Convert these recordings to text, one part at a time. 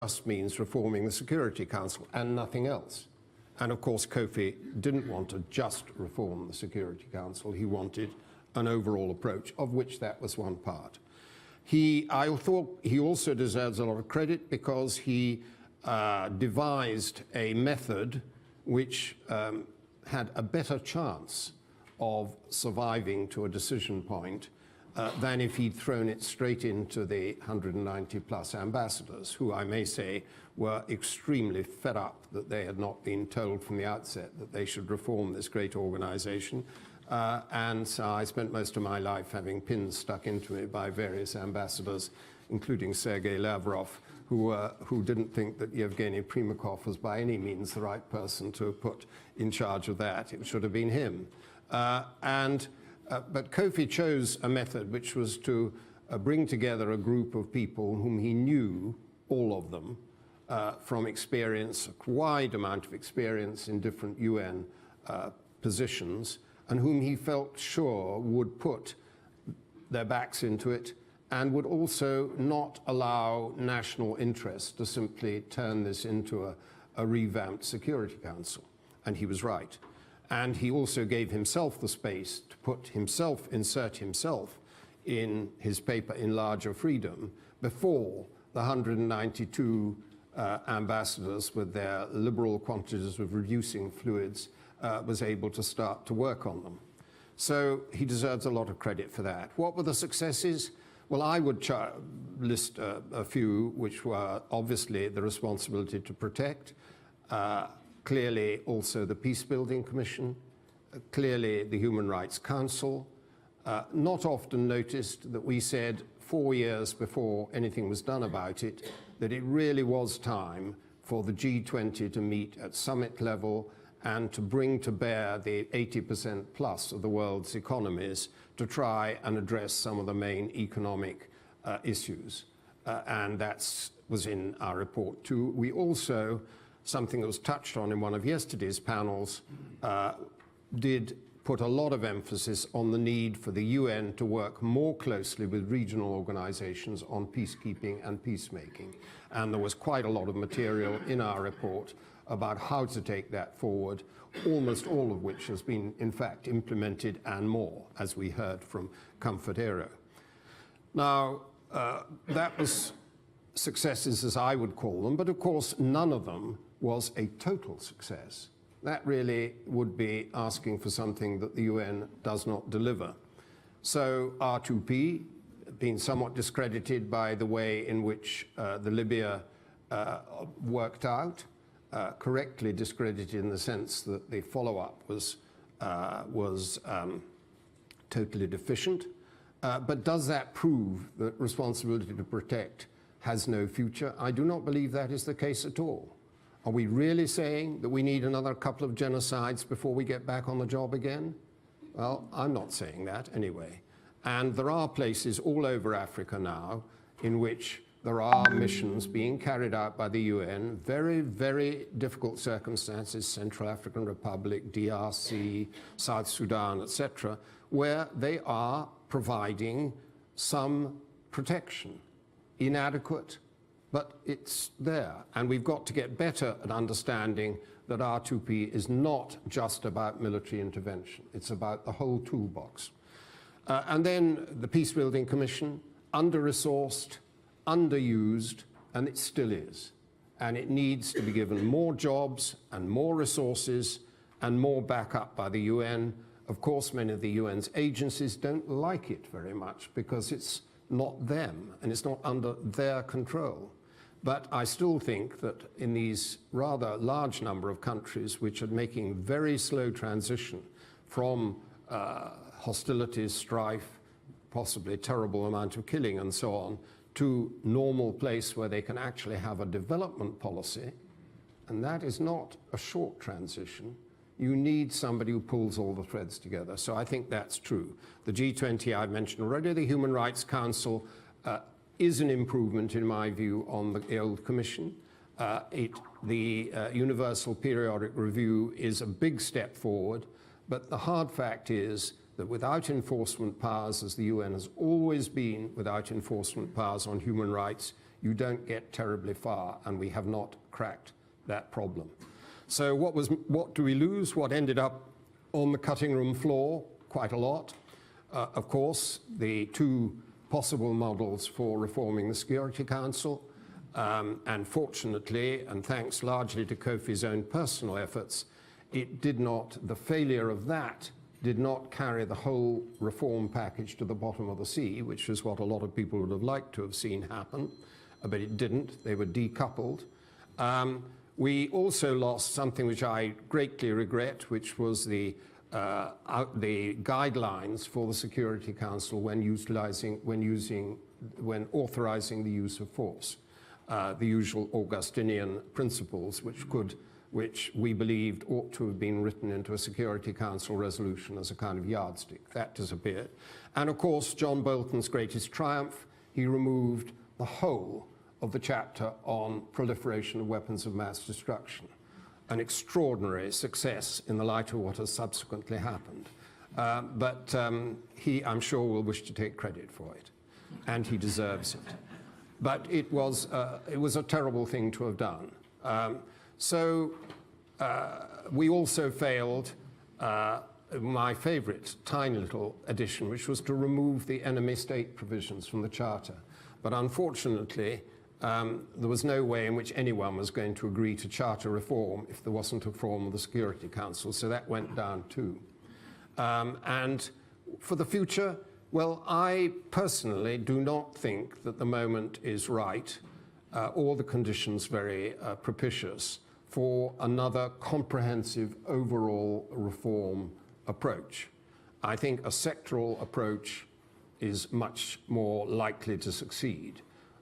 just means reforming the Security Council and nothing else. And of course, Kofi didn't want to just reform the Security Council. He wanted an overall approach, of which that was one part. I thought he also deserves a lot of credit because he devised a method which had a better chance of surviving to a decision point than if he'd thrown it straight into the 190 plus ambassadors, who I may say were extremely fed up that they had not been told from the outset that they should reform this great organization. And so I spent most of my life having pins stuck into me by various ambassadors, including Sergei Lavrov, who didn't think that Yevgeny Primakov was by any means the right person to put in charge of that. It should have been him. But Kofi chose a method which was to bring together a group of people whom he knew, all of them, from experience, a wide amount of experience in different UN positions, and whom he felt sure would put their backs into it and would also not allow national interest to simply turn this into a revamped Security Council. And he was right. And he also gave himself the space to insert himself in his paper In Larger Freedom before the 192 ambassadors with their liberal quantities of reducing fluids was able to start to work on them. So he deserves a lot of credit for that. What were the successes? Well, I would list a few, which were obviously the responsibility to protect, clearly also the Peacebuilding Commission, clearly the Human Rights Council. Not often noticed that we said 4 years before anything was done about it that it really was time for the G20 to meet at summit level and to bring to bear the 80% plus of the world's economies to try and address some of the main economic issues. And that was in our report too. We also, something that was touched on in one of yesterday's panels, did put a lot of emphasis on the need for the UN to work more closely with regional organizations on peacekeeping and peacemaking. And there was quite a lot of material in our report about how to take that forward, almost all of which has been, in fact, implemented and more, as we heard from Comfort Aero. Now, that was successes as I would call them, but of course none of them was a total success. That really would be asking for something that the UN does not deliver. So R2P, being somewhat discredited by the way in which the Libya worked out, correctly discredited in the sense that the follow-up was totally deficient. But does that prove that responsibility to protect has no future? I do not believe that is the case at all. Are we really saying that we need another couple of genocides before we get back on the job again? Well, I'm not saying that anyway. And there are places all over Africa now in which there are missions being carried out by the UN, very, very difficult circumstances, Central African Republic, DRC, South Sudan, etc., where they are providing some protection. Inadequate, but it's there. And we've got to get better at understanding that R2P is not just about military intervention. It's about the whole toolbox. And then the Peacebuilding Commission, under-resourced, underused, and it still is. And it needs to be given more jobs and more resources and more backup by the UN. Of course, many of the UN's agencies don't like it very much because it's not them and it's not under their control. But I still think that in these rather large number of countries which are making very slow transition from hostilities, strife, possibly a terrible amount of killing and so on, to normal place where they can actually have a development policy, and that is not a short transition. You need somebody who pulls all the threads together. So I think that's true. The G20 I mentioned already, the Human Rights Council is an improvement in my view on the old Commission. The Universal Periodic Review is a big step forward, but the hard fact is that without enforcement powers, as the UN has always been without enforcement powers on human rights, you don't get terribly far, and we have not cracked that problem. So what do we lose? What ended up on the cutting room floor? Quite a lot. Of course, the two possible models for reforming the Security Council, and fortunately, and thanks largely to Kofi's own personal efforts, the failure of that did not carry the whole reform package to the bottom of the sea, which is what a lot of people would have liked to have seen happen, but it didn't. They were decoupled. We also lost something which I greatly regret, which was the guidelines for the Security Council when authorizing the use of force, the usual Augustinian principles, which we believed ought to have been written into a Security Council resolution as a kind of yardstick. That disappeared. And of course, John Bolton's greatest triumph, he removed the whole of the chapter on proliferation of weapons of mass destruction. An extraordinary success in the light of what has subsequently happened. But he, I'm sure, will wish to take credit for it, and he deserves it. But it was a terrible thing to have done. So we also failed my favorite tiny little addition, which was to remove the enemy state provisions from the Charter. But unfortunately, there was no way in which anyone was going to agree to Charter reform if there wasn't a reform of the Security Council, so that went down too. And for the future, well, I personally do not think that the moment is right, or the conditions very propitious for another comprehensive overall reform approach. I think a sectoral approach is much more likely to succeed.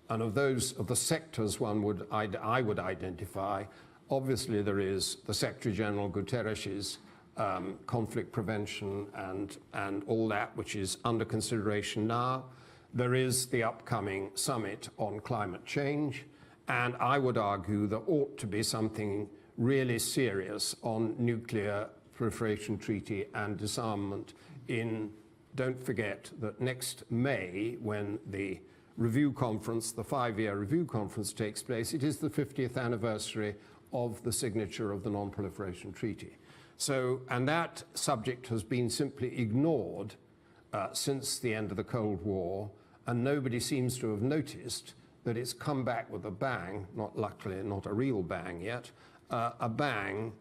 And of the sectors I would identify, obviously there is the Secretary General Guterres's conflict prevention and all that which is under consideration now. There is the upcoming summit on climate change, and I would argue there ought to be something really serious on nuclear proliferation treaty and disarmament don't forget that next May, when the review conference, the 5-year review conference takes place, it is the 50th anniversary of the signature of the Non-Proliferation Treaty. So, and that subject has been simply ignored since the end of the Cold War, and nobody seems to have noticed that it's come back with a bang, luckily not a real bang yet, a bang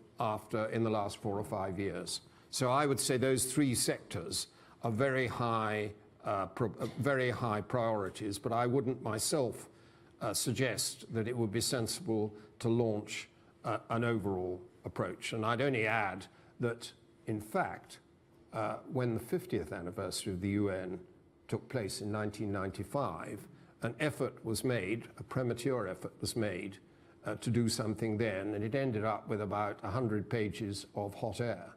in the last 4 or 5 years. So I would say those three sectors are very high priorities, but I wouldn't myself suggest that it would be sensible to launch an overall approach. And I'd only add that, in fact, when the 50th anniversary of the UN took place in 1995, an effort was made, a premature effort was made to do something then, and it ended up with about 100 pages of hot air.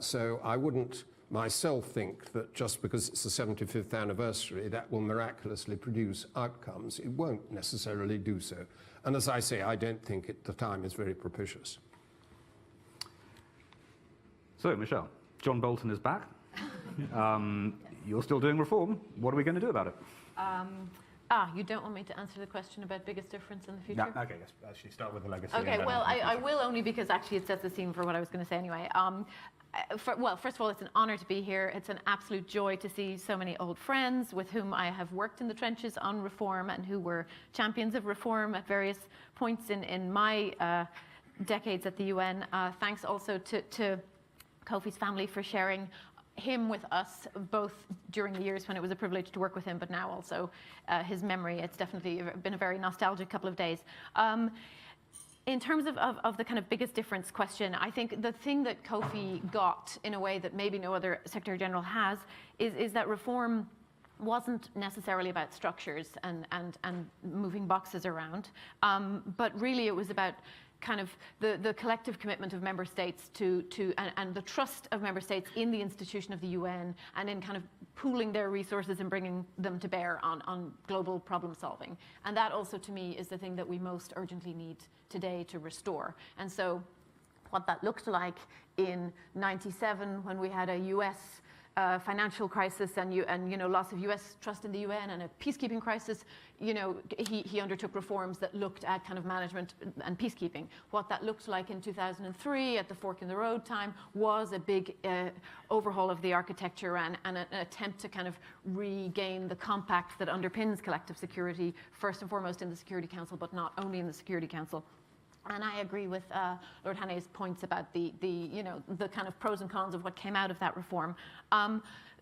So I wouldn't myself think that just because it's the 75th anniversary, that will miraculously produce outcomes. It won't necessarily do so. And as I say, I don't think the time is very propitious. So, Michelle, John Bolton is back. You're still doing reform. What are we going to do about it? You don't want me to answer the question about biggest difference in the future? No, okay, let's actually start with the legacy. Okay, well, I will only because actually it sets the scene for what I was going to say anyway. Well, first of all, it's an honor to be here. It's an absolute joy to see so many old friends with whom I have worked in the trenches on reform and who were champions of reform at various points in my decades at the UN. Thanks also to Kofi's family for sharing him with us, both during the years when it was a privilege to work with him, but now also his memory. It's definitely been a very nostalgic couple of days. In terms of the kind of biggest difference question, I think the thing that Kofi got in a way that maybe no other Secretary General has is that reform wasn't necessarily about structures and moving boxes around, but really it was about kind of the collective commitment of member states and the trust of member states in the institution of the UN and in kind of pooling their resources and bringing them to bear on global problem solving. And that also to me is the thing that we most urgently need today to restore. And so what that looked like in '97 when we had a US financial crisis and loss of U.S. trust in the UN and a peacekeeping crisis, he undertook reforms that looked at kind of management and peacekeeping. What that looked like in 2003 at the fork in the road time was a big overhaul of the architecture and an attempt to kind of regain the compact that underpins collective security, first and foremost in the Security Council, but not only in the Security Council. And I agree with Lord Haney's points about the kind of pros and cons of what came out of that reform.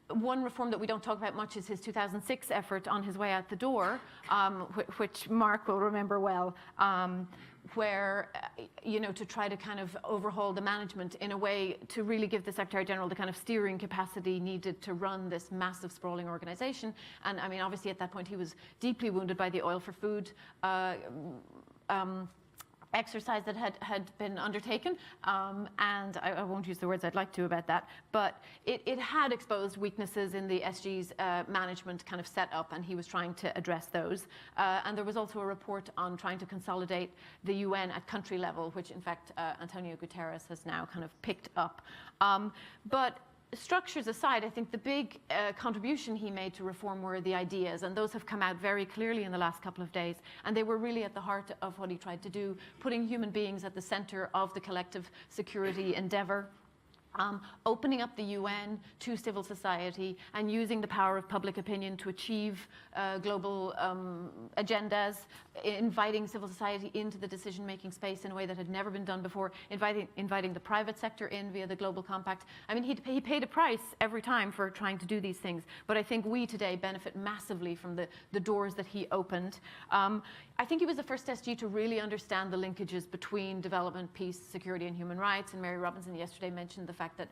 One reform that we don't talk about much is his 2006 effort on his way out the door, which Mark will remember well, where, to try to kind of overhaul the management in a way to really give the Secretary General the kind of steering capacity needed to run this massive, sprawling organization. And I mean, obviously at that point he was deeply wounded by the oil for food exercise that had been undertaken, and I won't use the words I'd like to about that, but it had exposed weaknesses in the SG's management kind of setup, and he was trying to address those. And there was also a report on trying to consolidate the UN at country level, which in fact Antonio Guterres has now kind of picked up. But structures aside, I think the big contribution he made to reform were the ideas, and those have come out very clearly in the last couple of days, and they were really at the heart of what he tried to do, putting human beings at the center of the collective security endeavor. Opening up the UN to civil society and using the power of public opinion to achieve global agendas, inviting civil society into the decision-making space in a way that had never been done before, inviting the private sector in via the Global Compact. I mean, he paid a price every time for trying to do these things, but I think we today benefit massively from the doors that he opened. I think he was the first SG to really understand the linkages between development, peace, security, and human rights. And Mary Robinson yesterday mentioned the fact that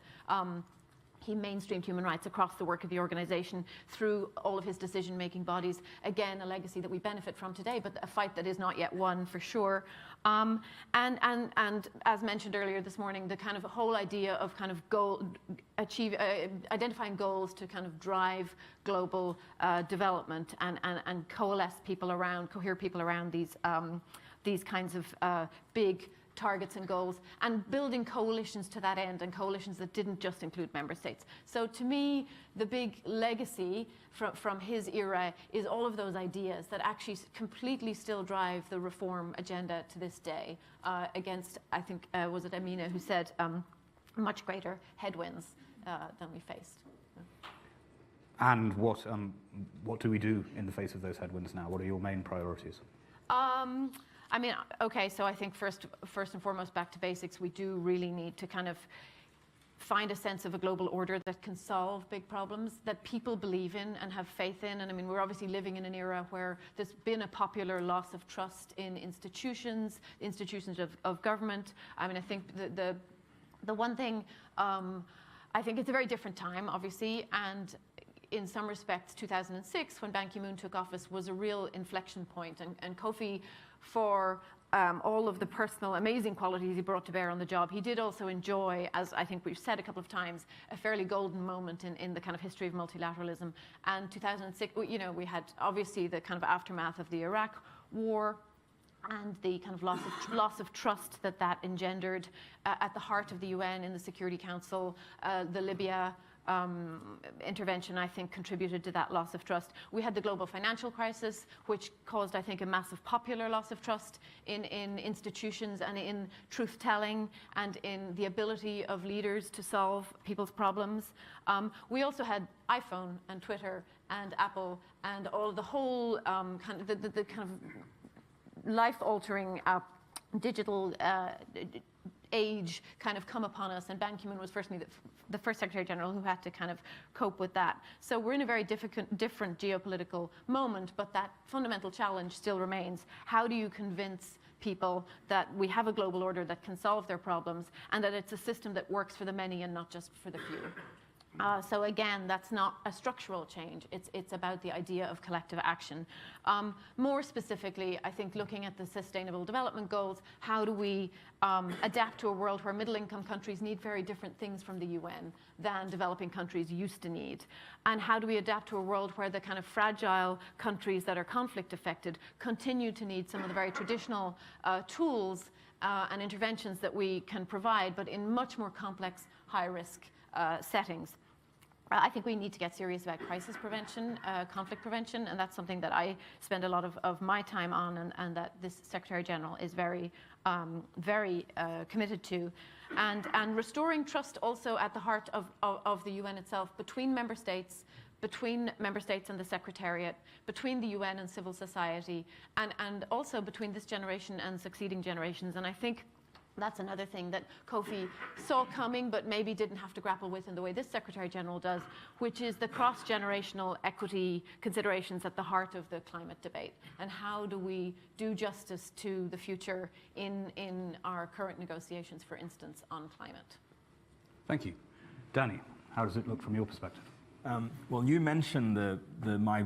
he mainstreamed human rights across the work of the organization through all of his decision-making bodies. Again, a legacy that we benefit from today, but a fight that is not yet won for sure. And as mentioned earlier this morning, the kind of whole idea of kind of identifying goals to kind of drive global development and coalesce people around, cohere people around these kinds of big targets and goals, and building coalitions to that end, and coalitions that didn't just include member states. So to me, the big legacy from his era is all of those ideas that actually completely still drive the reform agenda to this day, against, I think, was it Amina who said, much greater headwinds than we faced. And what do we do in the face of those headwinds now? What are your main priorities? I mean, okay, so I think first and foremost, back to basics, we do really need to kind of find a sense of a global order that can solve big problems, that people believe in and have faith in. And I mean, we're obviously living in an era where there's been a popular loss of trust in institutions of government. I mean, I think the one thing, I think it's a very different time, obviously, and in some respects, 2006, when Ban Ki-moon took office, was a real inflection point. And Kofi, for all of the personal, amazing qualities he brought to bear on the job, he did also enjoy, as I think we've said a couple of times, a fairly golden moment in the kind of history of multilateralism. And 2006, we had obviously the kind of aftermath of the Iraq War, and the kind of loss of trust that engendered at the heart of the UN in the Security Council. The Libya intervention, I think, contributed to that loss of trust. We had the global financial crisis, which caused, I think, a massive popular loss of trust in institutions and in truth-telling and in the ability of leaders to solve people's problems. We also had iPhone and Twitter and Apple and all the whole kind of the kind of life-altering digital age kind of come upon us, and Ban Ki-moon was the first Secretary General who had to kind of cope with that. So we're in a very different geopolitical moment, but that fundamental challenge still remains. How do you convince people that we have a global order that can solve their problems, and that it's a system that works for the many and not just for the few? So again, that's not a structural change. It's about the idea of collective action. More specifically, I think looking at the Sustainable Development Goals, how do we adapt to a world where middle-income countries need very different things from the UN than developing countries used to need? And how do we adapt to a world where the kind of fragile countries that are conflict-affected continue to need some of the very traditional tools and interventions that we can provide, but in much more complex, high-risk settings? I think we need to get serious about crisis prevention, conflict prevention, and that's something that I spend a lot of my time on, and that this Secretary General is very committed to. And restoring trust also at the heart of the UN itself, between member states and the Secretariat, between the UN and civil society, and also between this generation and succeeding generations. And I think that's another thing that Kofi saw coming, but maybe didn't have to grapple with in the way this Secretary General does, which is the cross-generational equity considerations at the heart of the climate debate. And how do we do justice to the future in our current negotiations, for instance, on climate? Thank you. Danny, how does it look from your perspective? Well, you mentioned my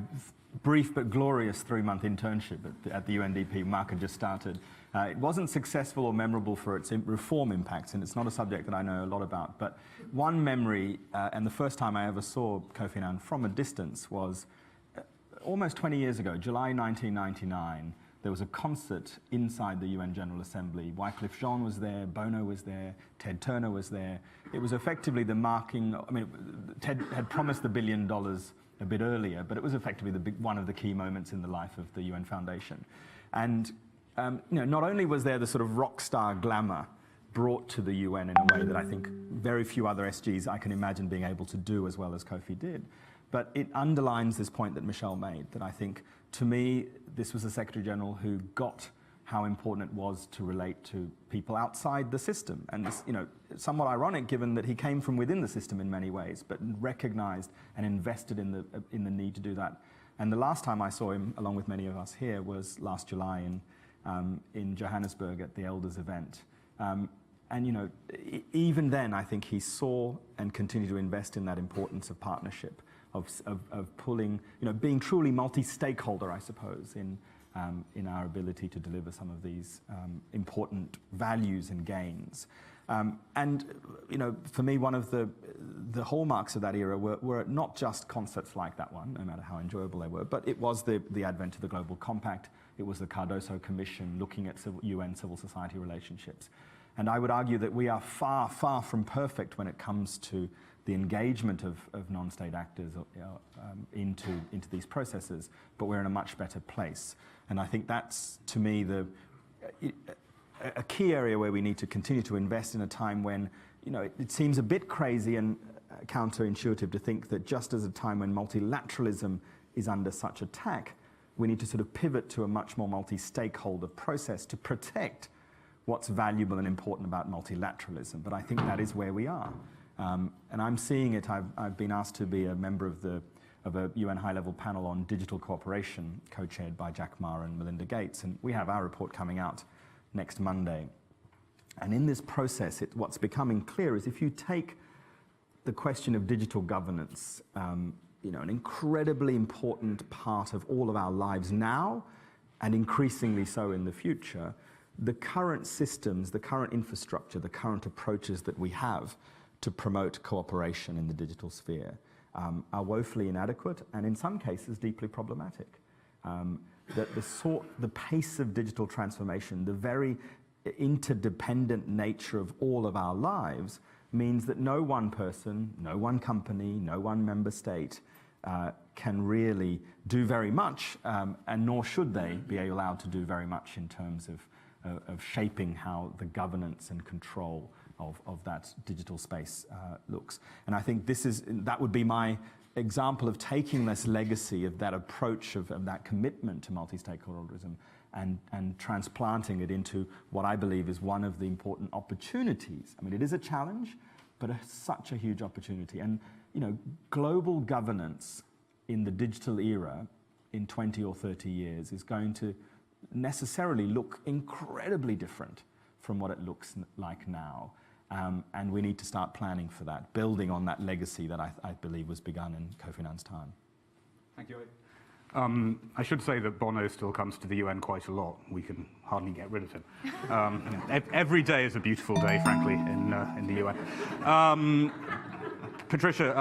brief but glorious 3-month internship at the UNDP. Mark had just started. It wasn't successful or memorable for its reform impacts, and it's not a subject that I know a lot about. But one memory, and the first time I ever saw Kofi Annan from a distance, was almost 20 years ago, July 1999. There was a concert inside the UN General Assembly. Wycliffe Jean was there, Bono was there, Ted Turner was there. It was effectively the marking, I mean, Ted had promised the $1 billion a bit earlier, but it was effectively one of the key moments in the life of the UN Foundation. And not only was there the sort of rock star glamour brought to the UN in a way that I think very few other SGs I can imagine being able to do as well as Kofi did, but it underlines this point that Michelle made, that I think, to me, this was a Secretary General who got how important it was to relate to people outside the system. And it's, somewhat ironic given that he came from within the system in many ways, but recognized and invested in the need to do that. And the last time I saw him, along with many of us here, was last July in Johannesburg at the Elders event. And even then, I think he saw and continued to invest in that importance of partnership, of pulling, being truly multi-stakeholder, I suppose, in our ability to deliver some of these important values and gains. And for me, one of the hallmarks of that era were not just concerts like that one, no matter how enjoyable they were, but it was the advent of the Global Compact. It was the Cardoso Commission looking at UN civil society relationships. And I would argue that we are far, far from perfect when it comes to the engagement of non-state actors into these processes, but we're in a much better place. And I think that's, to me, a key area where we need to continue to invest in a time when, it seems a bit crazy and counterintuitive to think that just as a time when multilateralism is under such attack, we need to sort of pivot to a much more multi-stakeholder process to protect what's valuable and important about multilateralism. But I think that is where we are. And I'm seeing it. I've been asked to be a member of a UN high-level panel on digital cooperation, co-chaired by Jack Ma and Melinda Gates, and we have our report coming out next Monday. And in this process, what's becoming clear is if you take the question of digital governance, an incredibly important part of all of our lives now, and increasingly so in the future, the current systems, the current infrastructure, the current approaches that we have to promote cooperation in the digital sphere are woefully inadequate and in some cases deeply problematic. The pace of digital transformation, the very interdependent nature of all of our lives means that no one person, no one company, no one member state can really do very much, and nor should they be allowed to do very much in terms of shaping how the governance and control of that digital space looks. And I think that would be my example of taking this legacy of that approach of that commitment to multi-stakeholderism and transplanting it into what I believe is one of the important opportunities. I mean, it is a challenge, but such a huge opportunity. And global governance in the digital era in 20 or 30 years is going to necessarily look incredibly different from what it looks like now. And we need to start planning for that, building on that legacy that I believe was begun in Kofi Annan's time. Thank you. I should say that Bono still comes to the UN quite a lot. We can hardly get rid of him. Every day is a beautiful day, frankly, in the UN. Patricia,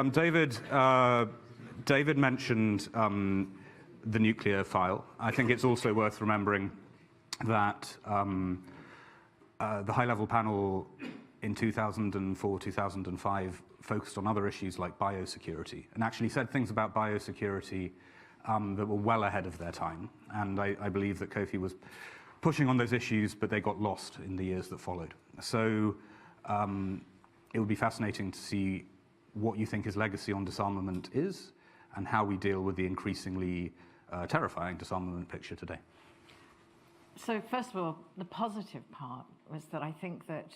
David mentioned the nuclear file. I think it's also worth remembering that the high-level panel in 2004, 2005, focused on other issues like biosecurity, and actually said things about biosecurity that were well ahead of their time. And I believe that Kofi was pushing on those issues, but they got lost in the years that followed. So it would be fascinating to see what you think his legacy on disarmament is, and how we deal with the increasingly terrifying disarmament picture today. So first of all, the positive part was that I think that,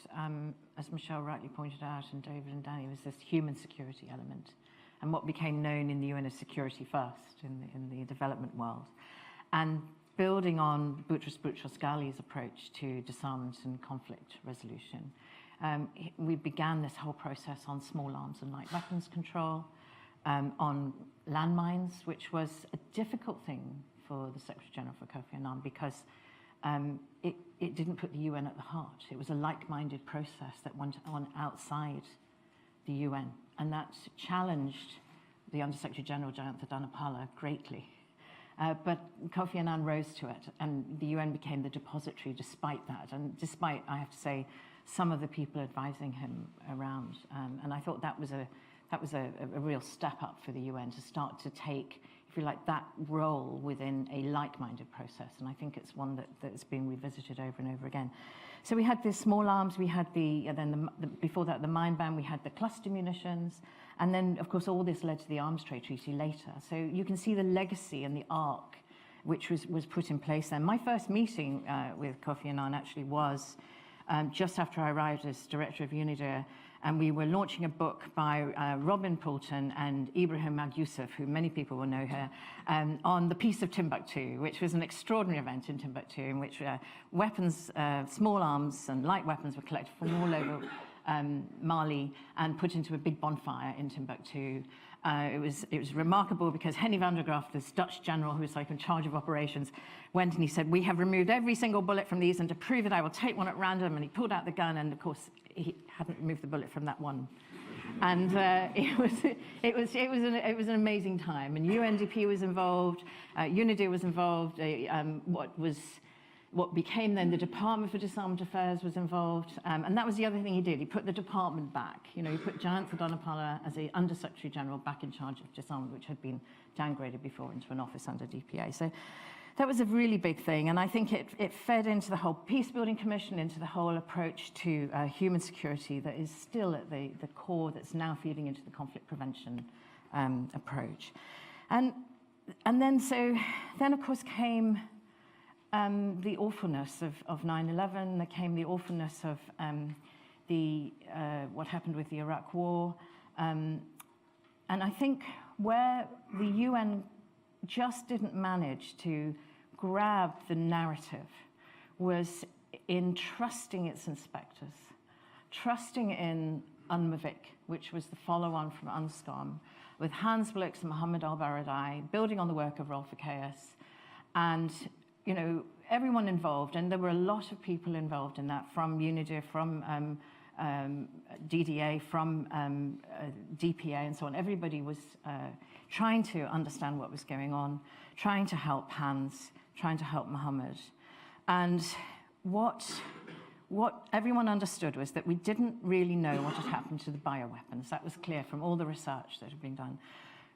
as Michelle rightly pointed out, and David and Danny, was this human security element, and what became known in the UN as security first in the development world. And building on Boutros Boutros-Ghali's approach to disarmament and conflict resolution, we began this whole process on small arms and light weapons control, on landmines, which was a difficult thing for the Secretary General, for Kofi Annan, because it didn't put the UN at the heart. It was a like-minded process that went on outside the UN, and that challenged the Under-Secretary General, Jayantha Dhanapala, greatly. But Kofi Annan rose to it, and the UN became the depository despite that, and despite, I have to say, some of the people advising him around. And I thought that was a real step up for the UN to start to take, if you like, that role within a like-minded process. And I think it's one that's being revisited over and over again. So we had the small arms, we had before that, the mine ban, we had the cluster munitions, and then, of course, all this led to the arms trade treaty later. So you can see the legacy and the arc which was put in place then. My first meeting with Kofi Annan actually was just after I arrived as director of UNIDIR, and we were launching a book by Robin Poulton and Ibrahim Mag-Yousef, who many people will know here, on the Peace of Timbuktu, which was an extraordinary event in Timbuktu, in which weapons, small arms and light weapons were collected from all over Mali and put into a big bonfire in Timbuktu. It was remarkable because Henny van der Graaf, this Dutch general who was like in charge of operations, went and he said, "We have removed every single bullet from these, and to prove it, I will take one at random." And he pulled out the gun, and of course, he hadn't removed the bullet from that one. And it was an amazing time. And UNDP was involved, UNIDIR was involved. What became then the Department for Disarmament Affairs was involved, and that was the other thing he did. He put the department back. You know, he put Jayantha Dhanapala as the Under-Secretary General back in charge of disarmament, which had been downgraded before into an office under DPA. So that was a really big thing, and I think it fed into the whole Peace-Building Commission, into the whole approach to human security that is still at the core, that's now feeding into the conflict prevention approach. And then of course came the awfulness of 9/11. There came the awfulness of what happened with the Iraq War. And I think where the UN just didn't manage to grab the narrative was in trusting its inspectors, trusting in UNMAVIC, which was the follow-on from UNSCOM, with Hans Blix and Mohammed Al-Baradei, building on the work of Rolf Ekéus, and you know, everyone involved, and there were a lot of people involved in that, from UNIDIR, from DDA, from DPA, and so on. Everybody was trying to understand what was going on, trying to help Hans, trying to help Mohammed. And what everyone understood was that we didn't really know what had happened to the bioweapons. That was clear from all the research that had been done.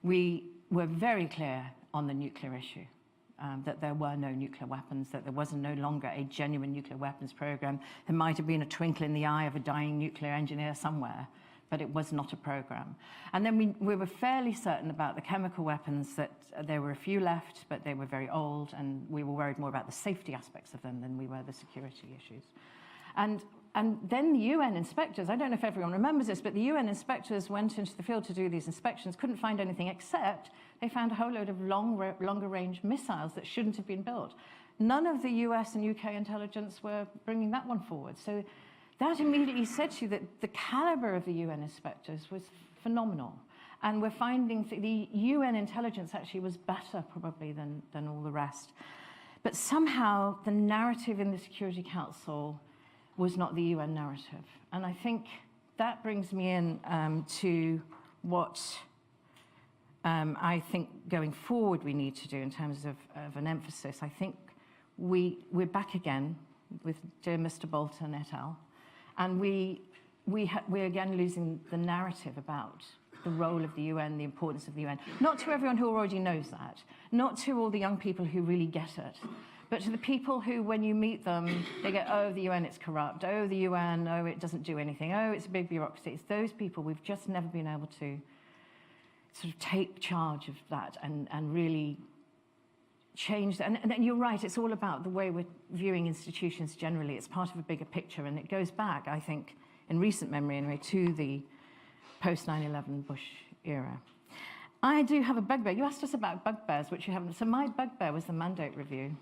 We were very clear on the nuclear issue. That there were no nuclear weapons, that there was no longer a genuine nuclear weapons program. There might have been a twinkle in the eye of a dying nuclear engineer somewhere, but it was not a program. And then we were fairly certain about the chemical weapons, that there were a few left, but they were very old, and we were worried more about the safety aspects of them than we were the security issues. And then the UN inspectors, I don't know if everyone remembers this, but the UN inspectors went into the field to do these inspections, couldn't find anything except they found a whole load of longer range missiles that shouldn't have been built. None of the US and UK intelligence were bringing that one forward. So that immediately said to you that the caliber of the UN inspectors was phenomenal. And we're finding the UN intelligence actually was better probably than all the rest. But somehow the narrative in the Security Council was not the UN narrative. And I think that brings me in to what I think going forward we need to do in terms of an emphasis. I think we're back again with dear Mr. Bolton et al. And we we're again losing the narrative about the role of the UN, the importance of the UN. Not to everyone who already knows that, not to all the young people who really get it, but to the people who, when you meet them, they go, oh, the UN, it's corrupt. Oh, the UN, oh, it doesn't do anything. Oh, it's a big bureaucracy. It's those people we've just never been able to sort of take charge of that and really change that. And you're right, it's all about the way we're viewing institutions generally. It's part of a bigger picture, and it goes back, I think, in recent memory anyway, to the post-9/11 Bush era. I do have a bugbear. You asked us about bugbears, which you haven't. So my bugbear was the mandate review.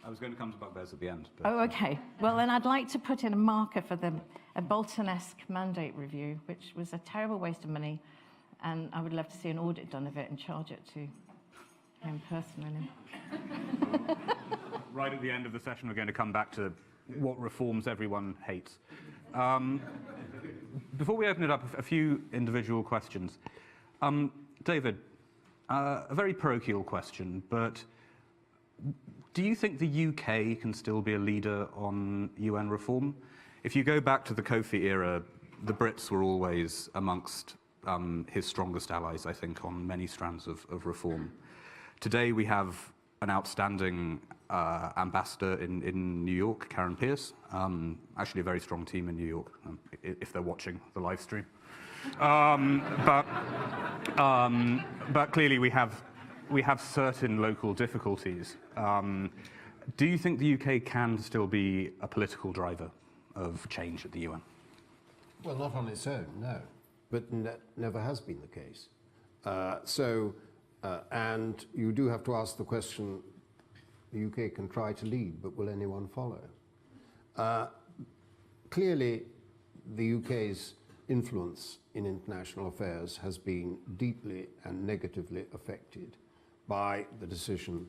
I was going to come to bugbears at the end. Oh, okay. Well, then I'd like to put in a marker for a Bolton-esque mandate review, which was a terrible waste of money, and I would love to see an audit done of it and charge it to him personally. Right at the end of the session, we're going to come back to what reforms everyone hates. Before we open it up, a few individual questions. David, a very parochial question, but do you think the UK can still be a leader on UN reform? If you go back to the Kofi era, the Brits were always amongst his strongest allies, I think, on many strands of reform. Today we have an outstanding ambassador in New York, Karen Pierce, actually a very strong team in New York, if they're watching the live stream. But clearly we have certain local difficulties. Do you think the UK can still be a political driver of change at the UN? Well, not on its own, no. But that never has been the case. And you do have to ask the question, the UK can try to lead, but will anyone follow? Clearly, the UK's influence in international affairs has been deeply and negatively affected by the decision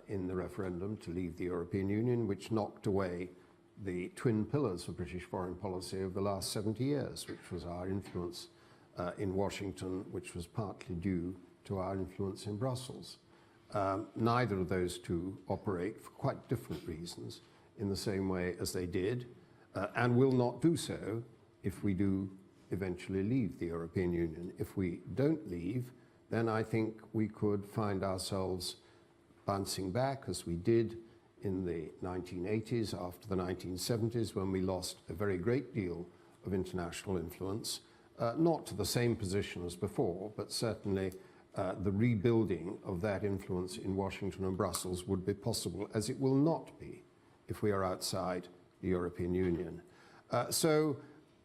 in the referendum to leave the European Union, which knocked away the twin pillars of British foreign policy of the last 70 years, which was our influence in Washington, which was partly due to our influence in Brussels. Neither of those two operate for quite different reasons in the same way as they did, and will not do so if we do eventually leave the European Union. If we don't leave, then I think we could find ourselves bouncing back, as we did in the 1980s, after the 1970s, when we lost a very great deal of international influence, not to the same position as before, but certainly the rebuilding of that influence in Washington and Brussels would be possible, as it will not be if we are outside the European Union.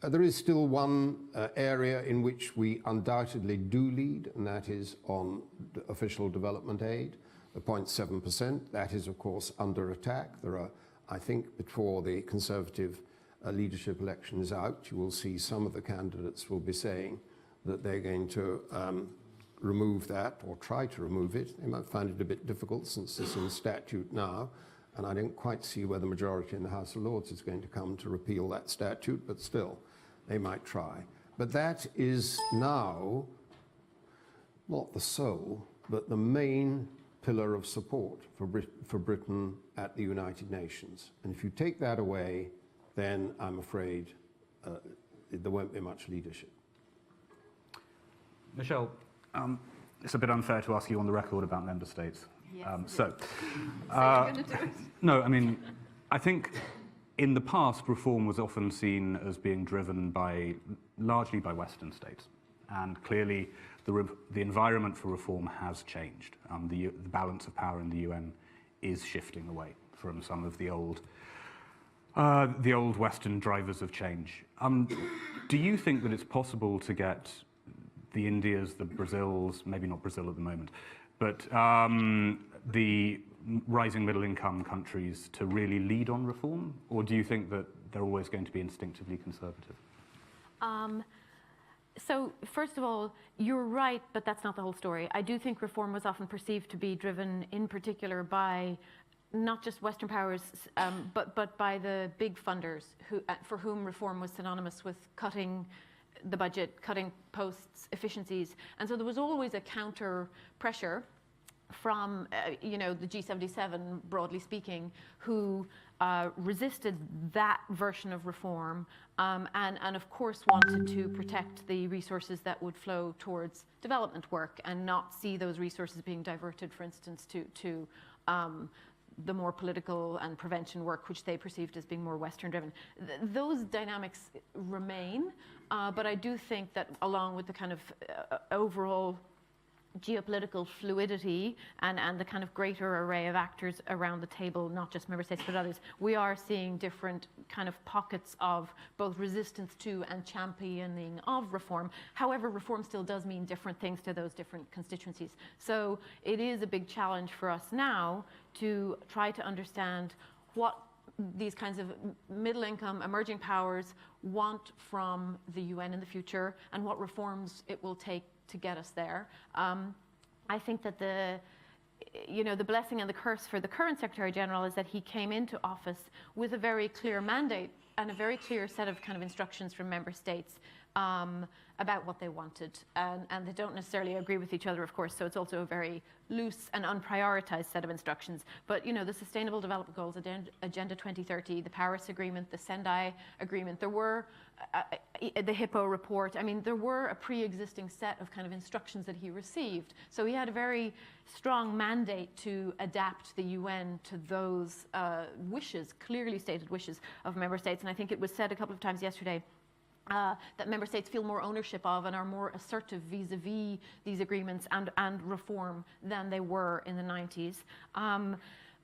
There is still one area in which we undoubtedly do lead, and that is on official development aid, the 0.7%. That is, of course, under attack. There are, I think, before the Conservative leadership election is out, you will see some of the candidates will be saying that they're going to remove that or try to remove it. They might find it a bit difficult since it's in statute now, and I don't quite see where the majority in the House of Lords is going to come to repeal that statute, but still, they might try. But that is now not the sole, but the main pillar of support for Britain at the United Nations. And if you take that away, then I'm afraid there won't be much leadership. Michelle, it's a bit unfair to ask you on the record about member states. Yes, You're going to do it. No, I mean, I think in the past, reform was often seen as being driven largely by Western states. And clearly, the environment for reform has changed. The balance of power in the UN is shifting away from some of the old Western drivers of change. Do you think that it's possible to get the Indias, the Brazils, maybe not Brazil at the moment, but the rising middle-income countries to really lead on reform? Or do you think that they're always going to be instinctively conservative? So, first of all, you're right, but that's not the whole story. I do think reform was often perceived to be driven in particular by not just Western powers, but by the big funders for whom reform was synonymous with cutting the budget, cutting posts, efficiencies. And so there was always a counter pressure from the G77, broadly speaking, who resisted that version of reform, and of course wanted to protect the resources that would flow towards development work and not see those resources being diverted, for instance, to the more political and prevention work, which they perceived as being more Western driven. Those dynamics remain, but I do think that along with the kind of overall geopolitical fluidity and the kind of greater array of actors around the table, not just member states but others, we are seeing different kind of pockets of both resistance to and championing of reform. However, reform still does mean different things to those different constituencies. So it is a big challenge for us now to try to understand what these kinds of middle-income emerging powers want from the UN in the future and what reforms it will take to get us there. I think that the blessing and the curse for the current Secretary General is that he came into office with a very clear mandate and a very clear set of kind of instructions from member states about what they wanted. And they don't necessarily agree with each other, of course, so it's also a very loose and unprioritized set of instructions. But, the Sustainable Development Goals, Agenda 2030, the Paris Agreement, the Sendai Agreement, there were the Hippo report. I mean, there were a pre-existing set of kind of instructions that he received. So he had a very strong mandate to adapt the UN to those wishes, clearly stated wishes of member states. And I think it was said a couple of times yesterday that member states feel more ownership of and are more assertive vis-a-vis these agreements and reform than they were in the 90s.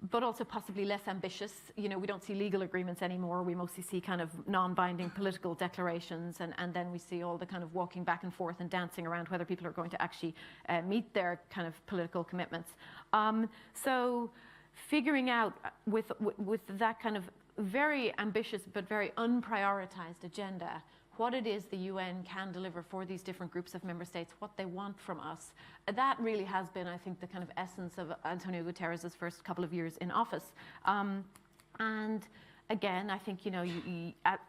But also possibly less ambitious. We don't see legal agreements anymore. We mostly see kind of non-binding political declarations, and then we see all the kind of walking back and forth and dancing around whether people are going to actually meet their kind of political commitments. So figuring out with that kind of very ambitious but very unprioritized agenda, what it is the UN can deliver for these different groups of member states, what they want from us. That really has been, I think, the kind of essence of Antonio Guterres' first couple of years in office. And again, I think, at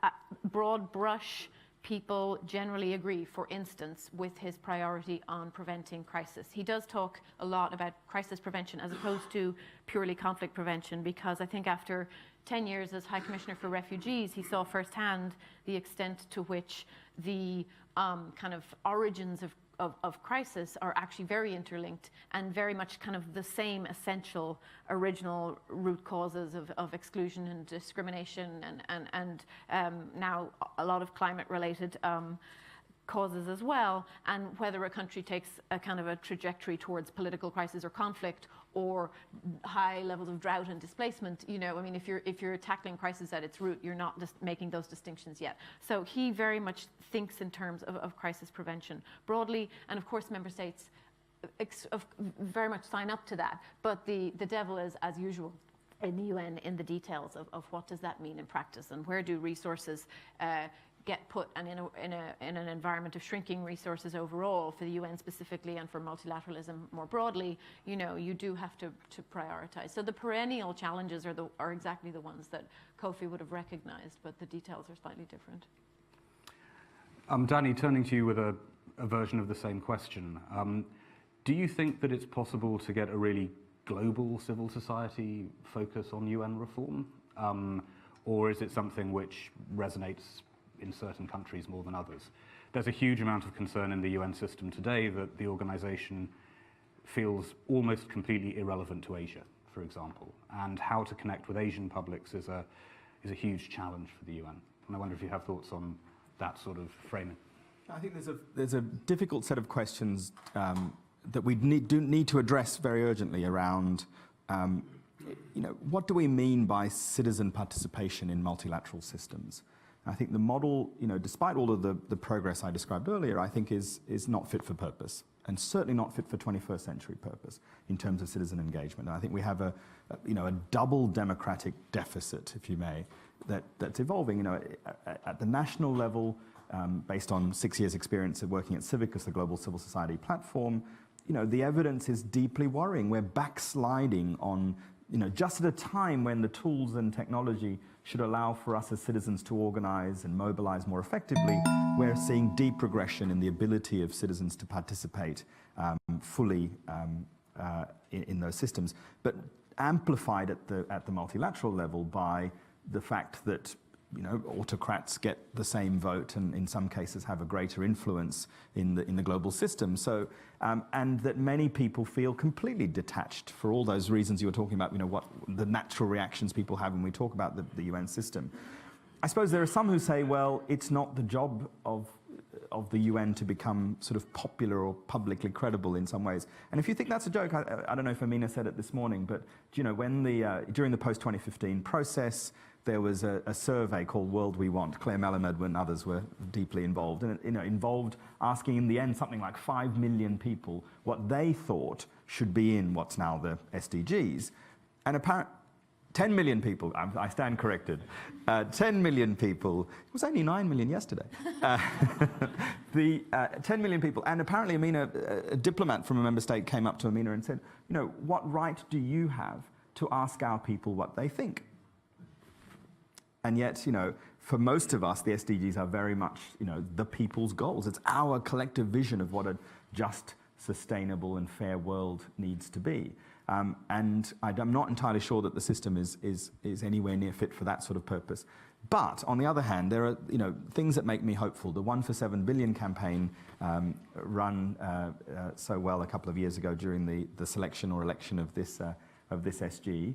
broad brush, people generally agree, for instance, with his priority on preventing crisis. He does talk a lot about crisis prevention as opposed to purely conflict prevention, because I think after 10 years as High Commissioner for Refugees, he saw firsthand the extent to which the kind of origins of crisis are actually very interlinked and very much kind of the same essential original root causes of exclusion and discrimination and now a lot of climate-related causes as well, and whether a country takes a kind of a trajectory towards political crisis or conflict or high levels of drought and displacement, if you're tackling crisis at its root, you're not just making those distinctions yet. So he very much thinks in terms of crisis prevention broadly, and of course member states very much sign up to that, but the devil is, as usual, in the UN in the details of what does that mean in practice, and where do resources get put, and in an environment of shrinking resources overall for the UN specifically and for multilateralism more broadly, you do have to prioritize. So the perennial challenges are exactly the ones that Kofi would have recognized, but the details are slightly different. Danny, turning to you with a version of the same question. Do you think that it's possible to get a really global civil society focus on UN reform? Or is it something which resonates in certain countries more than others? There's a huge amount of concern in the UN system today that the organization feels almost completely irrelevant to Asia, for example, and how to connect with Asian publics is a huge challenge for the UN. And I wonder if you have thoughts on that sort of framing. I think there's a difficult set of questions that we need to address very urgently around what do we mean by citizen participation in multilateral systems? I think the model, despite all of the progress I described earlier, I think is not fit for purpose, and certainly not fit for 21st century purpose in terms of citizen engagement. And I think we have a double democratic deficit, if you may, that's evolving. At the national level, based on 6 years' experience of working at Civicus, the global civil society platform, the evidence is deeply worrying. We're backsliding on, just at a time when the tools and technology should allow for us as citizens to organize and mobilize more effectively, we're seeing deep regression in the ability of citizens to participate fully in those systems. But amplified at the multilateral level by the fact that autocrats get the same vote and in some cases have a greater influence in the global system. So, and that many people feel completely detached for all those reasons you were talking about, what the natural reactions people have when we talk about the UN system. I suppose there are some who say, well, it's not the job of the UN to become sort of popular or publicly credible in some ways. And if you think that's a joke, I don't know if Amina said it this morning, but when during the post-2015 process, there was a survey called World We Want. Claire Melamed and others were deeply involved, and it involved asking in the end something like 5 million people what they thought should be in what's now the SDGs. And apparently 10 million people, I stand corrected, 10 million people, it was only 9 million yesterday, 10 million people, and apparently Amina, a diplomat from a member state came up to Amina and said, what right do you have to ask our people what they think? And yet, for most of us, the SDGs are very much, the people's goals. It's our collective vision of what a just, sustainable and fair world needs to be. And I'm not entirely sure that the system is anywhere near fit for that sort of purpose. But on the other hand, there are things that make me hopeful. The 1 for 7 billion campaign run so well a couple of years ago during the selection or election of this SG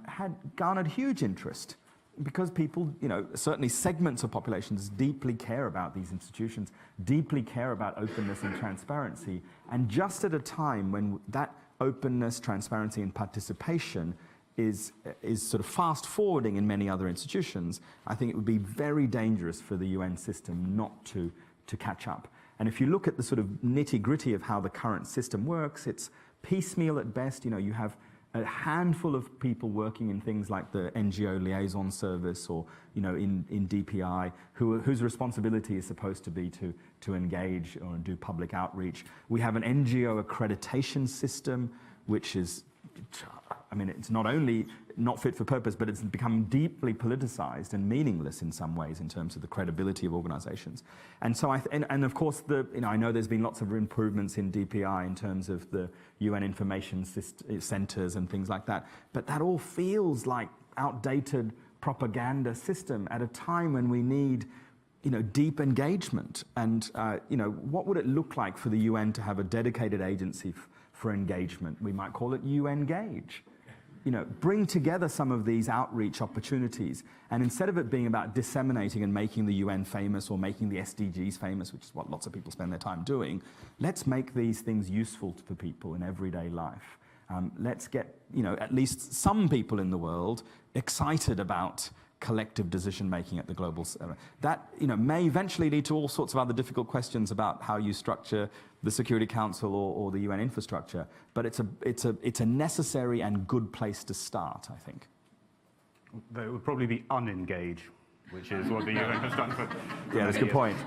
had garnered huge interest. Because people, certainly segments of populations deeply care about these institutions, deeply care about openness and transparency. And just at a time when that openness, transparency, and participation is sort of fast forwarding in many other institutions, I think it would be very dangerous for the UN system not to catch up. And if you look at the sort of nitty-gritty of how the current system works, it's piecemeal at best. You have a handful of people working in things like the NGO liaison service or in DPI whose responsibility is supposed to be to engage or do public outreach. We have an NGO accreditation system which is, it's not only not fit for purpose, but it's become deeply politicized and meaningless in some ways in terms of the credibility of organizations. And so and of course I know there's been lots of improvements in DPI in terms of the UN information centers and things like that, but that all feels like outdated propaganda system at a time when we need deep engagement. And what would it look like for the UN to have a dedicated agency for engagement? We might call it UN-Gage. Bring together some of these outreach opportunities, and instead of it being about disseminating and making the UN famous or making the SDGs famous, which is what lots of people spend their time doing, let's make these things useful for people in everyday life. Let's get, at least some people in the world excited about collective decision-making at the global level. That, may eventually lead to all sorts of other difficult questions about how you structure the Security Council or the UN infrastructure, but it's a necessary and good place to start, I think. It would probably be unengage, which is what the UN has done for yeah, that's a good point.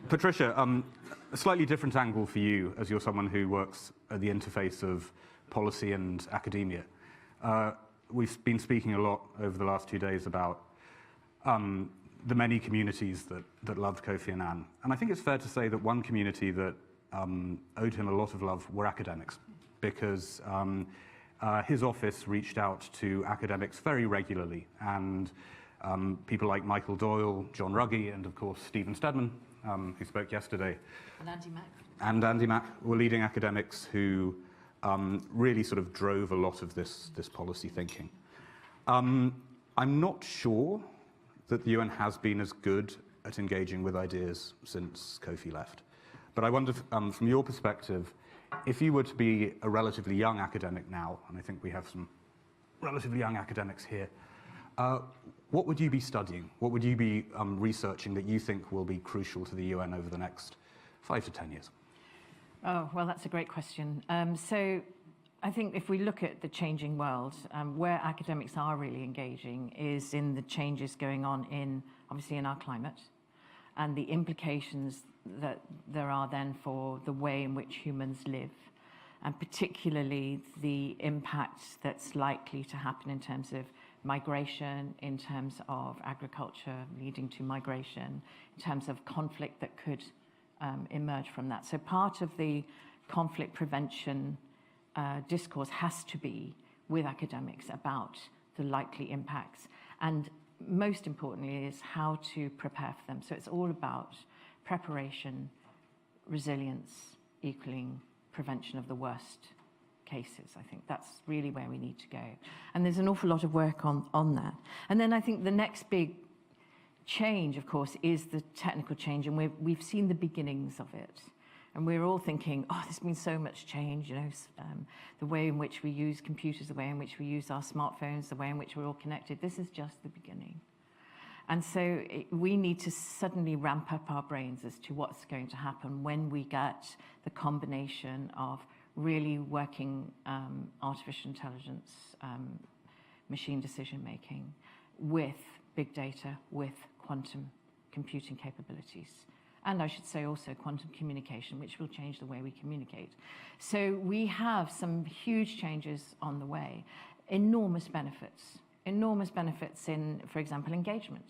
Patricia, a slightly different angle for you, as you're someone who works at the interface of policy and academia. We've been speaking a lot over the last 2 days about the many communities that loved Kofi Annan. And I think it's fair to say that one community that owed him a lot of love were academics, because his office reached out to academics very regularly. And people like Michael Doyle, John Ruggie, and of course Stephen Stedman, who spoke yesterday. And Andy Mack. And Andy Mack were leading academics who really sort of drove a lot of this policy thinking. I'm not sure that the UN has been as good at engaging with ideas since Kofi left. But I wonder, from your perspective, if you were to be a relatively young academic now, and I think we have some relatively young academics here, what would you be studying? What would you be researching that you think will be crucial to the UN over the next 5 to 10 years? Oh, well, that's a great question. So I think if we look at the changing world, where academics are really engaging is in the changes going on obviously in our climate, and the implications that there are then for the way in which humans live, and particularly the impact that's likely to happen in terms of migration, in terms of agriculture leading to migration, in terms of conflict that could emerge from that. So part of the conflict prevention discourse has to be with academics about the likely impacts, and most importantly is how to prepare for them. So it's all about preparation, resilience, equaling prevention of the worst cases. I think that's really where we need to go. And there's an awful lot of work on that. And then I think the next big change, of course, is the technical change, and we've seen the beginnings of it. And we're all thinking, oh, there's been so much change, the way in which we use computers, the way in which we use our smartphones, the way in which we're all connected. This is just the beginning. And so we need to suddenly ramp up our brains as to what's going to happen when we get the combination of really working artificial intelligence, machine decision making, with big data, with quantum computing capabilities. And I should say also quantum communication, which will change the way we communicate. So we have some huge changes on the way, enormous benefits in, for example, engagement.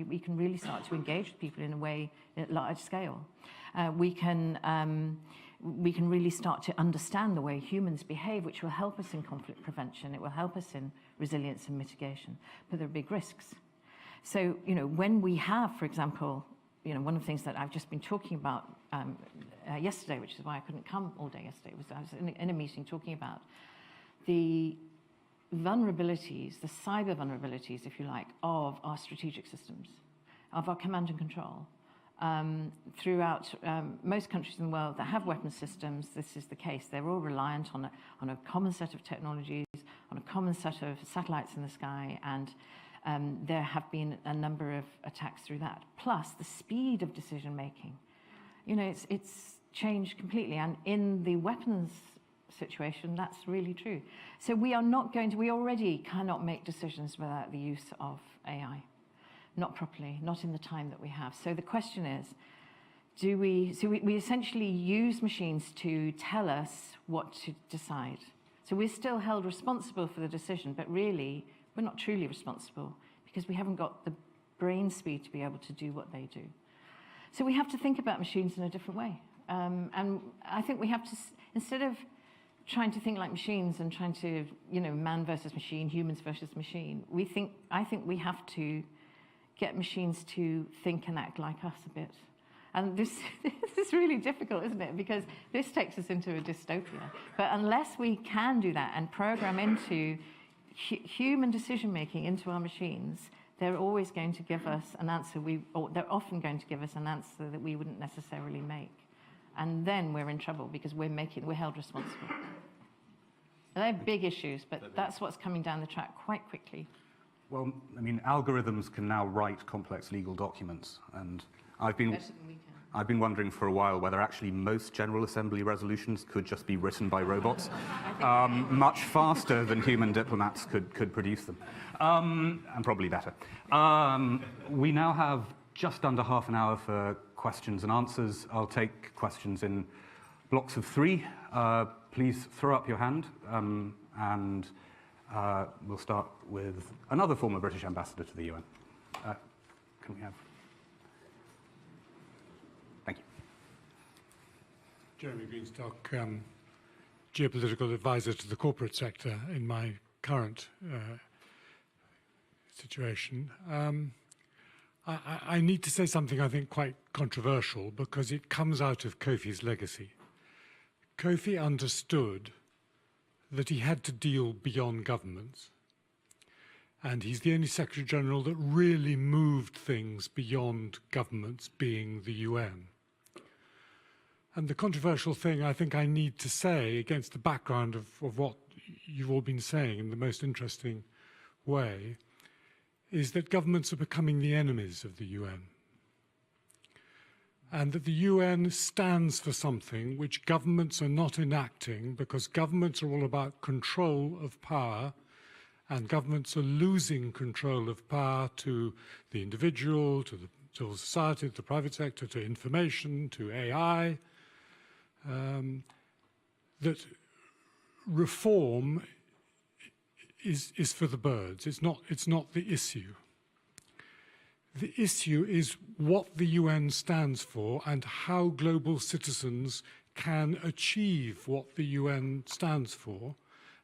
We can really start to engage with people in a way at large scale. We can really start to understand the way humans behave, which will help us in conflict prevention. It will help us in resilience and mitigation. But there are big risks. So, when we have, for example, one of the things that I've just been talking about yesterday, which is why I couldn't come all day yesterday, was I was in a meeting talking about the vulnerabilities, the cyber vulnerabilities, if you like, of our strategic systems, of our command and control. Throughout most countries in the world that have weapons systems, this is the case. They're all reliant on a common set of technologies, on a common set of satellites in the sky, and there have been a number of attacks through that. Plus, the speed of decision making. It's changed completely, and in the weapons situation, that's really true. So we already cannot make decisions without the use of AI. Not properly, not in the time that we have. So the question is, we essentially use machines to tell us what to decide. So we're still held responsible for the decision, but really, we're not truly responsible because we haven't got the brain speed to be able to do what they do. So we have to think about machines in a different way. And I think we have to, instead of trying to think like machines and trying to, man versus machine, humans versus machine, I think we have to get machines to think and act like us a bit. And this is really difficult, isn't it? Because this takes us into a dystopia. But unless we can do that and program into human decision-making into our machines, they're always going to give us an answer, or they're often going to give us an answer that we wouldn't necessarily make. And then we're in trouble because we're held responsible. They're big issues, but that's what's coming down the track quite quickly. Well, algorithms can now write complex legal documents, and I've been wondering for a while whether actually most General Assembly resolutions could just be written by robots, much faster than human diplomats could produce them, and probably better. We now have just under half an hour for questions and answers. I'll take questions in blocks of 3. Please throw up your hand, and we'll start with another former British ambassador to the UN. Can we have... Thank you. Jeremy Greenstock, geopolitical advisor to the corporate sector in my current situation. I need to say something I think quite controversial because it comes out of Kofi's legacy. Kofi understood that he had to deal beyond governments. And he's the only Secretary General that really moved things beyond governments, being the UN. And the controversial thing I think I need to say, against the background of what you've all been saying in the most interesting way, is that governments are becoming the enemies of the UN. And that the UN stands for something which governments are not enacting, because governments are all about control of power, and governments are losing control of power to the individual, to the civil society, to the private sector, to information, to AI. That reform is for the birds. It's not the issue. The issue is what the UN stands for and how global citizens can achieve what the UN stands for,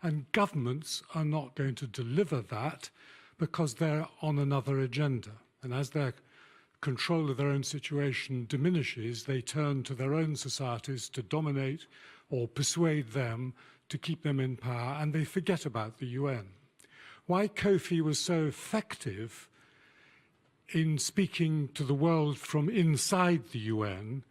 and governments are not going to deliver that because they're on another agenda. And as their control of their own situation diminishes, they turn to their own societies to dominate or persuade them to keep them in power, and they forget about the UN. Why Kofi was so effective in speaking to the world from inside the UN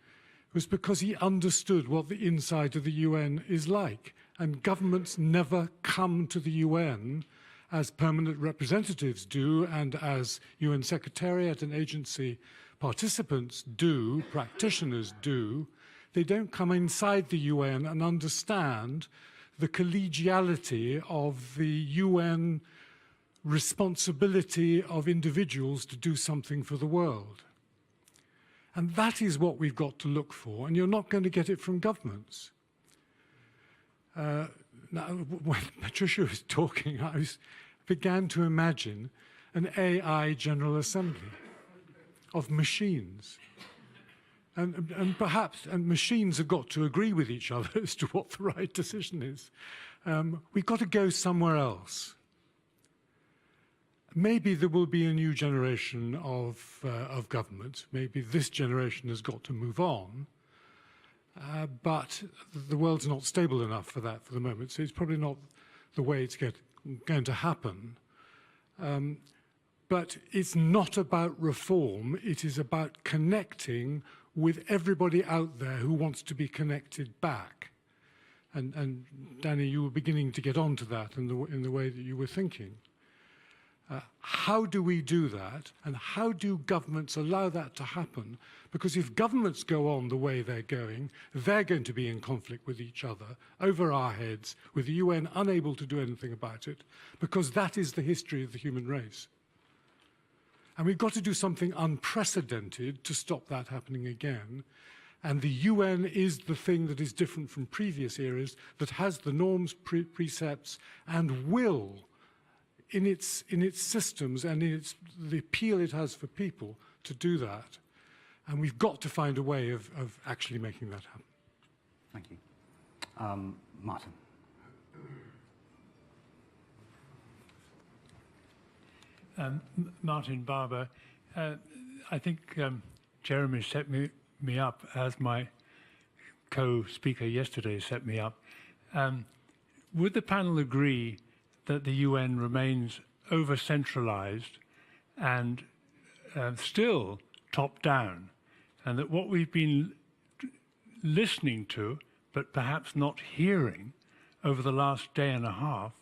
was because he understood what the inside of the UN is like. And governments never come to the UN as permanent representatives do, and as UN Secretariat and agency participants do, practitioners do. They don't come inside the UN and understand the collegiality of the UN responsibility of individuals to do something for the world. And that is what we've got to look for, and you're not going to get it from governments. Now, when Patricia was talking, I began to imagine an AI General Assembly of machines. And perhaps machines have got to agree with each other as to what the right decision is. We've got to go somewhere else. Maybe there will be a new generation of government. Maybe this generation has got to move on. But the world's not stable enough for that for the moment, so it's probably not the way it's going to happen. But it's not about reform. It is about connecting with everybody out there who wants to be connected back. And Danny, you were beginning to get onto that in the way that you were thinking. How do we do that, and how do governments allow that to happen? Because if governments go on the way they're going to be in conflict with each other, over our heads, with the UN unable to do anything about it, because that is the history of the human race. And we've got to do something unprecedented to stop that happening again. And the UN is the thing that is different from previous eras, that has the norms, precepts, and will in its systems and in the appeal it has for people to do that. And we've got to find a way of actually making that happen. Thank you. Martin. Martin Barber. I think Jeremy set me up, as my co-speaker yesterday set me up. Would the panel agree that the UN remains over-centralized and still top-down, and that what we've been listening to, but perhaps not hearing over the last day and a half,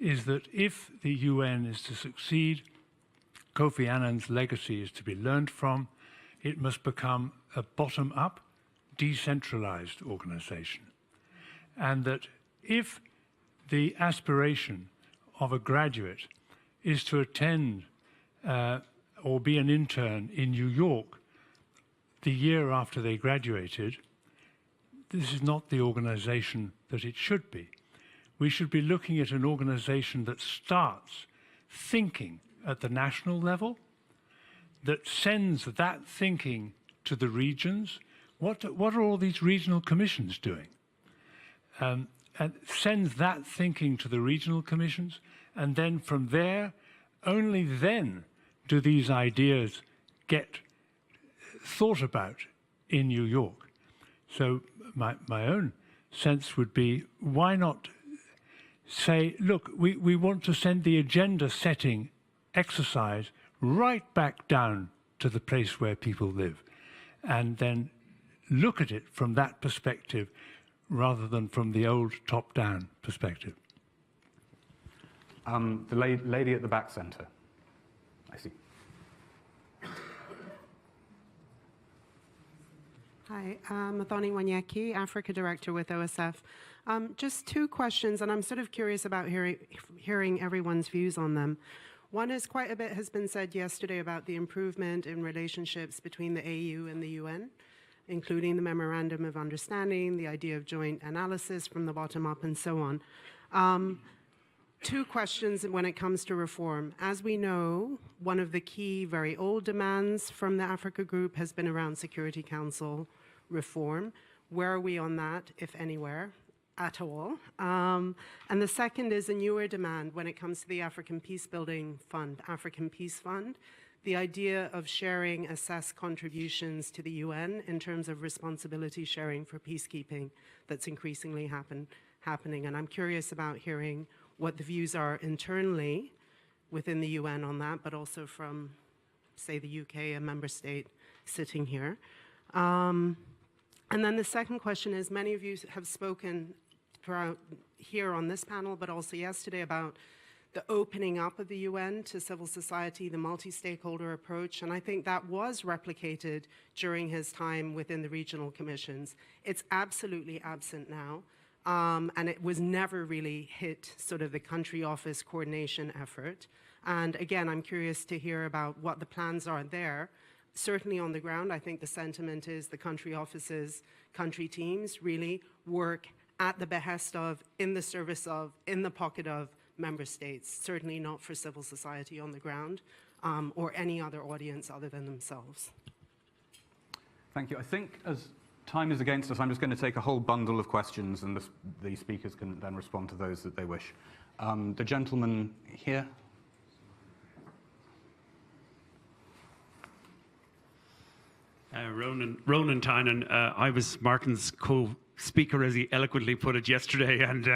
is that if the UN is to succeed, Kofi Annan's legacy is to be learned from, it must become a bottom-up, decentralized organization. And that if the aspiration of a graduate is to attend or be an intern in New York the year after they graduated, this is not the organization that it should be. We should be looking at an organization that starts thinking at the national level, that sends that thinking to the regions. What are all these regional commissions doing? And sends that thinking to the regional commissions, and then from there, only then do these ideas get thought about in New York. So my own sense would be, why not say, look, we want to send the agenda setting exercise right back down to the place where people live, and then look at it from that perspective rather than from the old top-down perspective. The lady at the back centre. I see. Hi, Mathoni Wanyeki, Africa Director with OSF. Just two questions, and I'm sort of curious about hearing everyone's views on them. One is, quite a bit has been said yesterday about the improvement in relationships between the AU and the UN, including the Memorandum of Understanding, the idea of joint analysis from the bottom up, and so on. Two questions when it comes to reform. As we know, one of the key, very old demands from the Africa Group has been around Security Council reform. Where are we on that, if anywhere, at all? And the second is a newer demand when it comes to the African Peace Building Fund, African Peace Fund, the idea of sharing assessed contributions to the UN in terms of responsibility sharing for peacekeeping that's increasingly happening. And I'm curious about hearing what the views are internally within the UN on that, but also from, say, the UK, a member state sitting here. And then the second question is, many of you have spoken throughout here on this panel, but also yesterday, about the opening up of the UN to civil society, the multi-stakeholder approach, and I think that was replicated during his time within the regional commissions. It's absolutely absent now, and it was never really hit sort of the country office coordination effort. And again, I'm curious to hear about what the plans are there. Certainly on the ground, I think the sentiment is the country offices, country teams really work at the behest of, in the service of, in the pocket of member states, certainly not for civil society on the ground or any other audience other than themselves. Thank you. I think as time is against us, I'm just going to take a whole bundle of questions, and the speakers can then respond to those that they wish. The gentleman here. Ronan Tynan, I was Martin's co-speaker, as he eloquently put it yesterday, and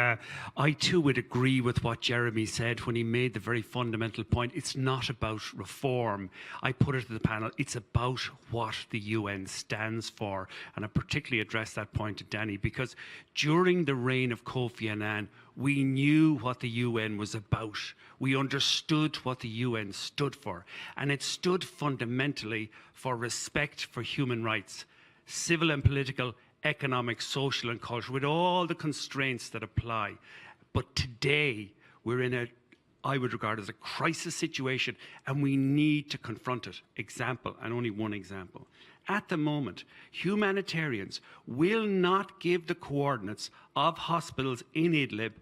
I too would agree with what Jeremy said when he made the very fundamental point. It's not about reform. I put it to the panel, it's about what the UN stands for, and I particularly addressed that point to Danny, because during the reign of Kofi Annan, we knew what the UN was about. We understood what the UN stood for, and it stood fundamentally for respect for human rights, civil and political, economic, social and cultural, with all the constraints that apply. But today, we're in a, I would regard as a crisis situation, and we need to confront it. Example, and only one example. At the moment, humanitarians will not give the coordinates of hospitals in Idlib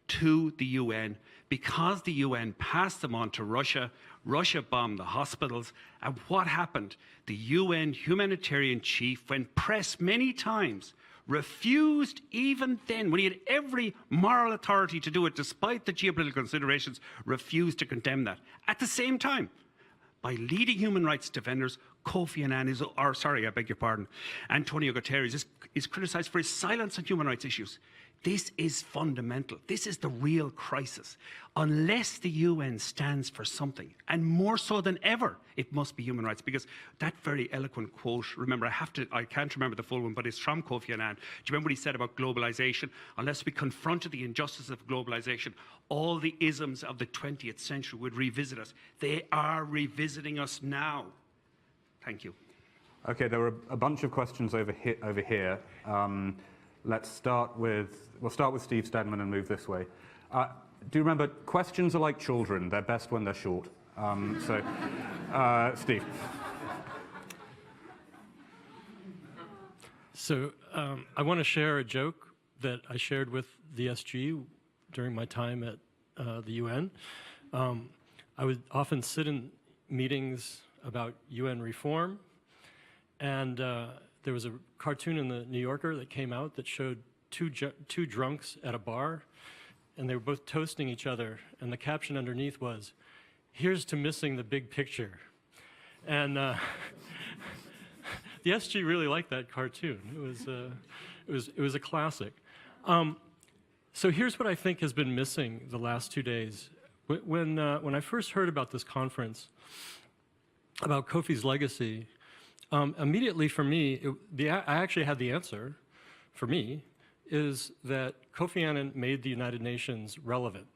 to the UN because the UN passed them on to Russia. Russia bombed the hospitals. And what happened? The UN humanitarian chief, when pressed many times, refused even then, when he had every moral authority to do it, despite the geopolitical considerations, refused to condemn that. At the same time, by leading human rights defenders, Kofi Annan is, or sorry, I beg your pardon, Antonio Guterres is criticized for his silence on human rights issues. This is fundamental. This is the real crisis. Unless the UN stands for something, and more so than ever, it must be human rights. Because that very eloquent quote, remember, I can't remember the full one, but it's from Kofi Annan. Do you remember what he said about globalization? Unless we confronted the injustice of globalization, all the isms of the 20th century would revisit us. They are revisiting us now. Thank you. Okay, there were a bunch of questions over here. We'll start with Steve Stedman and move this way. Do you remember, questions are like children. They're best when they're short. Steve. So I want to share a joke that I shared with the SG during my time at the UN. I would often sit in meetings about UN reform, and there was a cartoon in the New Yorker that came out that showed two drunks at a bar, and they were both toasting each other, and the caption underneath was, "Here's to missing the big picture." And the SG really liked that cartoon. It was a classic. So here's what I think has been missing the last 2 days. When I first heard about this conference, about Kofi's legacy, immediately for me, I actually had the answer for me, is that Kofi Annan made the United Nations relevant.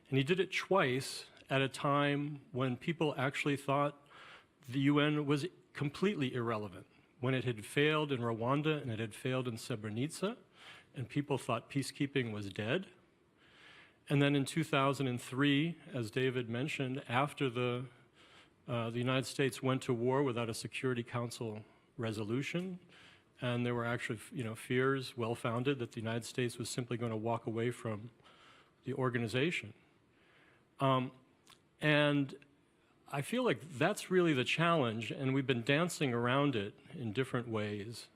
And he did it twice at a time when people actually thought the UN was completely irrelevant. When it had failed in Rwanda and it had failed in Srebrenica, and people thought peacekeeping was dead. And then in 2003, as David mentioned, after the United States went to war without a Security Council resolution, and there were actually, fears, well-founded, that the United States was simply going to walk away from the organization. And I feel like that's really the challenge, and we've been dancing around it in different ways.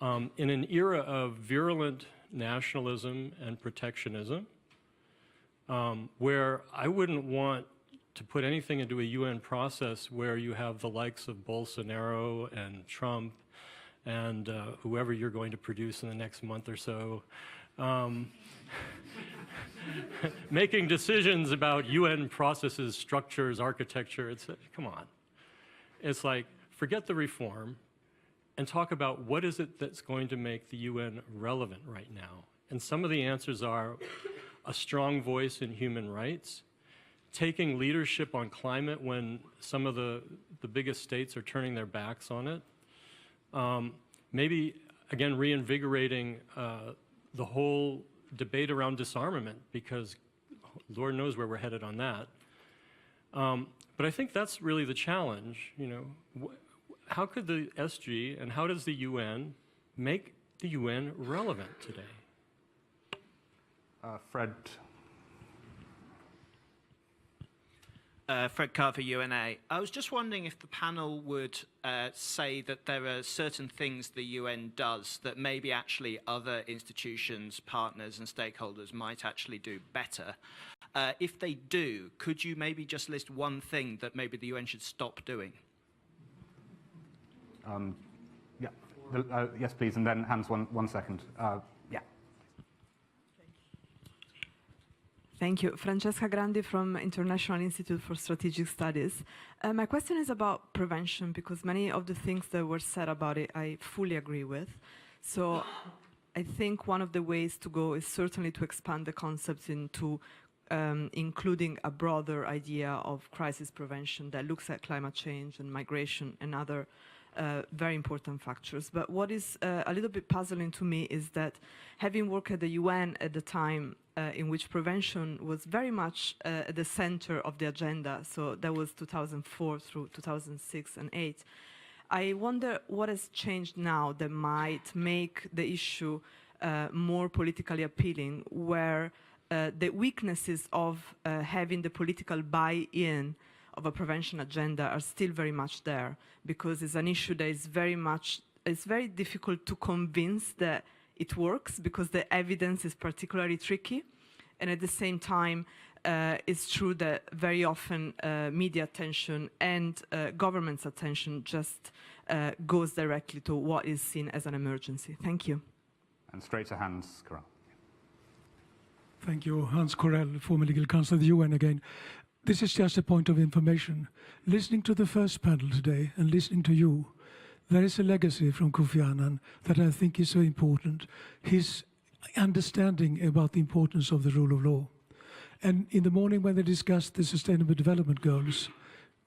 In an era of virulent nationalism and protectionism, where I wouldn't want to put anything into a UN process where you have the likes of Bolsonaro and Trump and whoever you're going to produce in the next month or so, making decisions about UN processes, structures, architecture. Come on. It's like, forget the reform and talk about what is it that's going to make the UN relevant right now. And some of the answers are a strong voice in human rights, taking leadership on climate when some of the biggest states are turning their backs on it. Maybe, again, reinvigorating the whole debate around disarmament, because Lord knows where we're headed on that. But I think that's really the challenge. You know, how could the SG and how does the UN make the UN relevant today? Fred. Fred Carver, UNA. I was just wondering if the panel would say that there are certain things the UN does that maybe actually other institutions, partners and stakeholders might actually do better. If they do, could you maybe just list one thing that maybe the UN should stop doing? Yeah. Yes, please, and then Hans, one second. Yeah. Thank you. Francesca Grandi from International Institute for Strategic Studies. My question is about prevention, because many of the things that were said about it, I fully agree with. So I think one of the ways to go is certainly to expand the concepts into including a broader idea of crisis prevention that looks at climate change and migration and other very important factors. But what is a little bit puzzling to me is that having worked at the UN at the time in which prevention was very much at the center of the agenda, so that was 2004 through 2006 and 2008, I wonder what has changed now that might make the issue more politically appealing, where the weaknesses of having the political buy-in of a prevention agenda are still very much there, because it's an issue that is it's very difficult to convince that it works, because the evidence is particularly tricky. And at the same time, it's true that very often media attention and government's attention just goes directly to what is seen as an emergency. Thank you. And straight to Hans Corral. Thank you. Hans Corral, former legal counsel of the UN again. This is just a point of information. Listening to the first panel today and listening to you, there is a legacy from Kofi Annan that I think is so important. His understanding about the importance of the rule of law. And in the morning when they discussed the Sustainable Development Goals,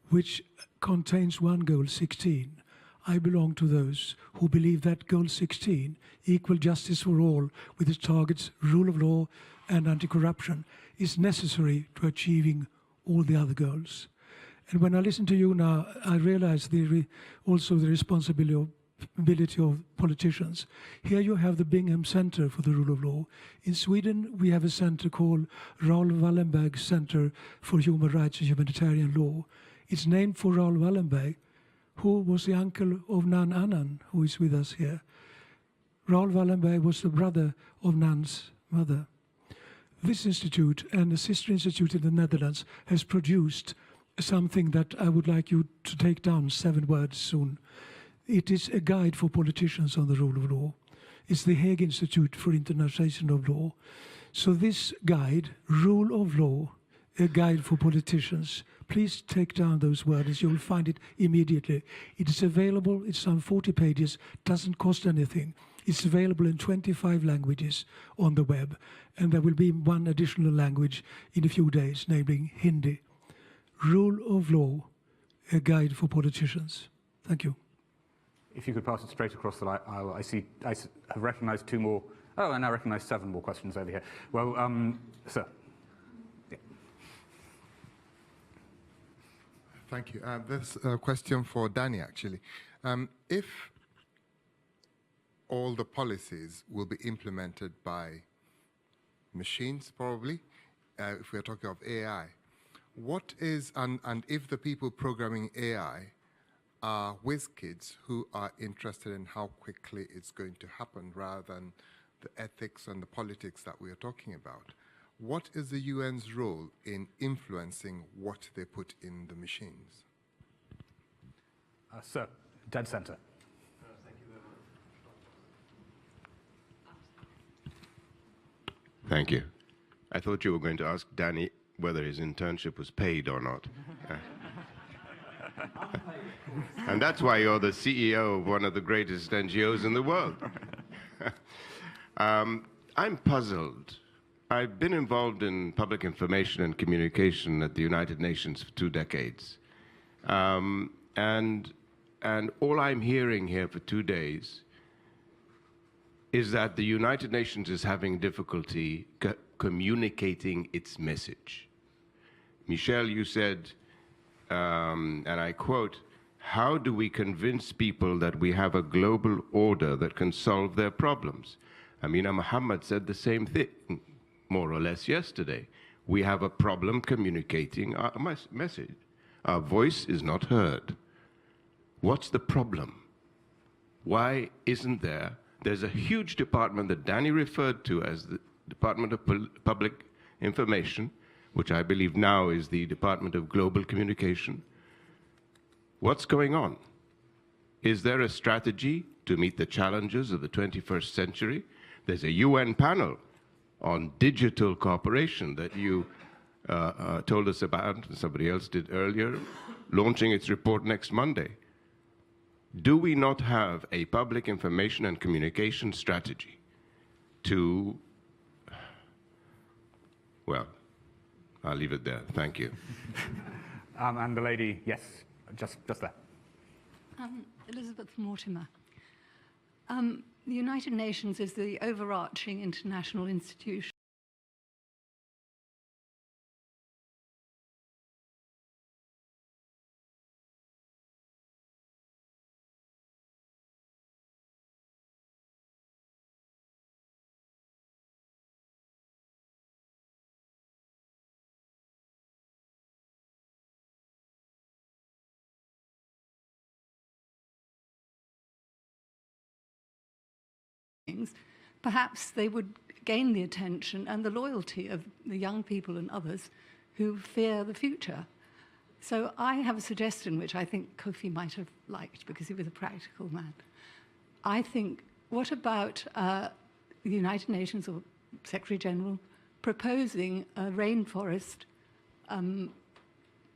which contains one goal, 16, I belong to those who believe that goal 16, equal justice for all, with its targets, rule of law and anti-corruption, is necessary to achieving all the other goals. And when I listen to you now, I realize also the responsibility of politicians. Here you have the Bingham Center for the Rule of Law. In Sweden, we have a center called Raoul Wallenberg Center for Human Rights and Humanitarian Law. It's named for Raoul Wallenberg, who was the uncle of Nan Annan, who is with us here. Raoul Wallenberg was the brother of Nan's mother. This institute and a sister institute in the Netherlands has produced something that I would like you to take down, 7 words soon. It is a guide for politicians on the rule of law. It's the Hague Institute for Internationalization of Law. So this guide, Rule of Law, a guide for politicians, please take down those words. You'll find it immediately. It is available. It's some 40 pages, doesn't cost anything. It's available in 25 languages on the web, and there will be one additional language in a few days, namely Hindi. Rule of Law, a guide for politicians. Thank you. If you could pass it straight across the aisle. I have recognized 2 more. Oh, and I recognize 7 more questions over here. Well, sir. Yeah. Thank you. This is a question for Danny, actually. If all the policies will be implemented by machines, probably, if we're talking of AI, what is, and if the people programming AI are whiz kids who are interested in how quickly it's going to happen rather than the ethics and the politics that we are talking about. What is the UN's role in influencing what they put in the machines? Sir, dead center. Thank you very much. Thank you. I thought you were going to ask Danny whether his internship was paid or not. And that's why you're the CEO of one of the greatest NGOs in the world. I'm puzzled. I've been involved in public information and communication at the United Nations for 2 decades. And all I'm hearing here for 2 days is that the United Nations is having difficulty communicating its message. Michel, you said, and I quote, "How do we convince people that we have a global order that can solve their problems?" Amina Mohammed said the same thing, more or less yesterday. We have a problem communicating our message. Our voice is not heard. What's the problem? Why isn't there? There's a huge department that Danny referred to as the Department of Public Information, which I believe now is the Department of Global Communication. What's going on? Is there a strategy to meet the challenges of the 21st century? There's a UN panel on digital cooperation that you told us about, somebody else did earlier, launching its report next Monday. Do we not have a public information and communication strategy to, well, I'll leave it there. Thank you. And the lady, yes, just there. Elizabeth Mortimer. The United Nations is the overarching international institution. Perhaps they would gain the attention and the loyalty of the young people and others who fear the future. So I have a suggestion which I think Kofi might have liked because he was a practical man. I think, what about the United Nations or Secretary General proposing a rainforest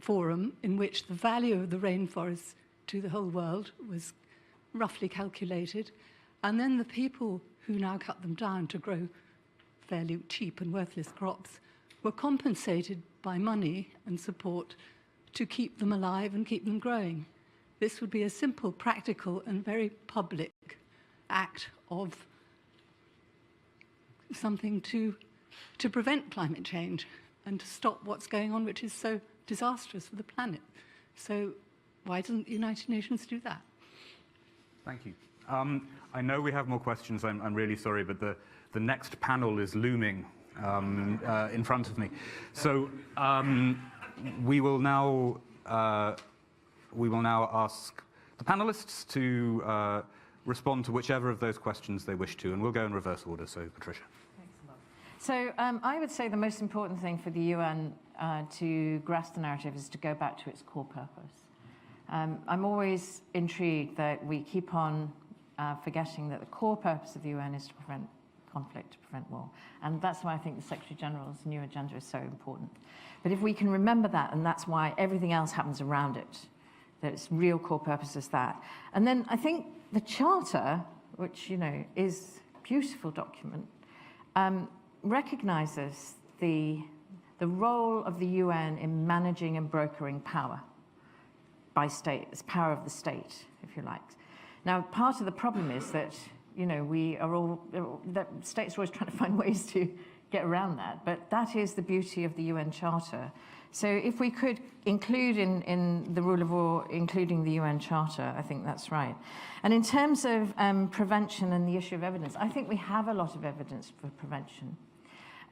forum in which the value of the rainforest to the whole world was roughly calculated, and then the people who now cut them down to grow fairly cheap and worthless crops were compensated by money and support to keep them alive and keep them growing. This would be a simple, practical, and very public act of something to prevent climate change and to stop what's going on, which is so disastrous for the planet. So why doesn't the United Nations do that? Thank you. I know we have more questions. I'm really sorry, but the next panel is looming in front of me. So we will now ask the panelists to respond to whichever of those questions they wish to, and we'll go in reverse order. So, Patricia. So I would say the most important thing for the UN to grasp the narrative is to go back to its core purpose. I'm always intrigued that we keep on forgetting that the core purpose of the UN is to prevent conflict, to prevent war. And that's why I think the Secretary General's new agenda is so important. But if we can remember that, and that's why everything else happens around it, that its real core purpose is that. And then I think the Charter, which, you know, is a beautiful document, recognizes the role of the UN in managing and brokering power by state, it's power of the state, if you like. Now, part of the problem is that, you know, that states are always trying to find ways to get around that, but that is the beauty of the UN Charter. So if we could include in the rule of law, including the UN Charter, I think that's right. And in terms of prevention and the issue of evidence, I think we have a lot of evidence for prevention.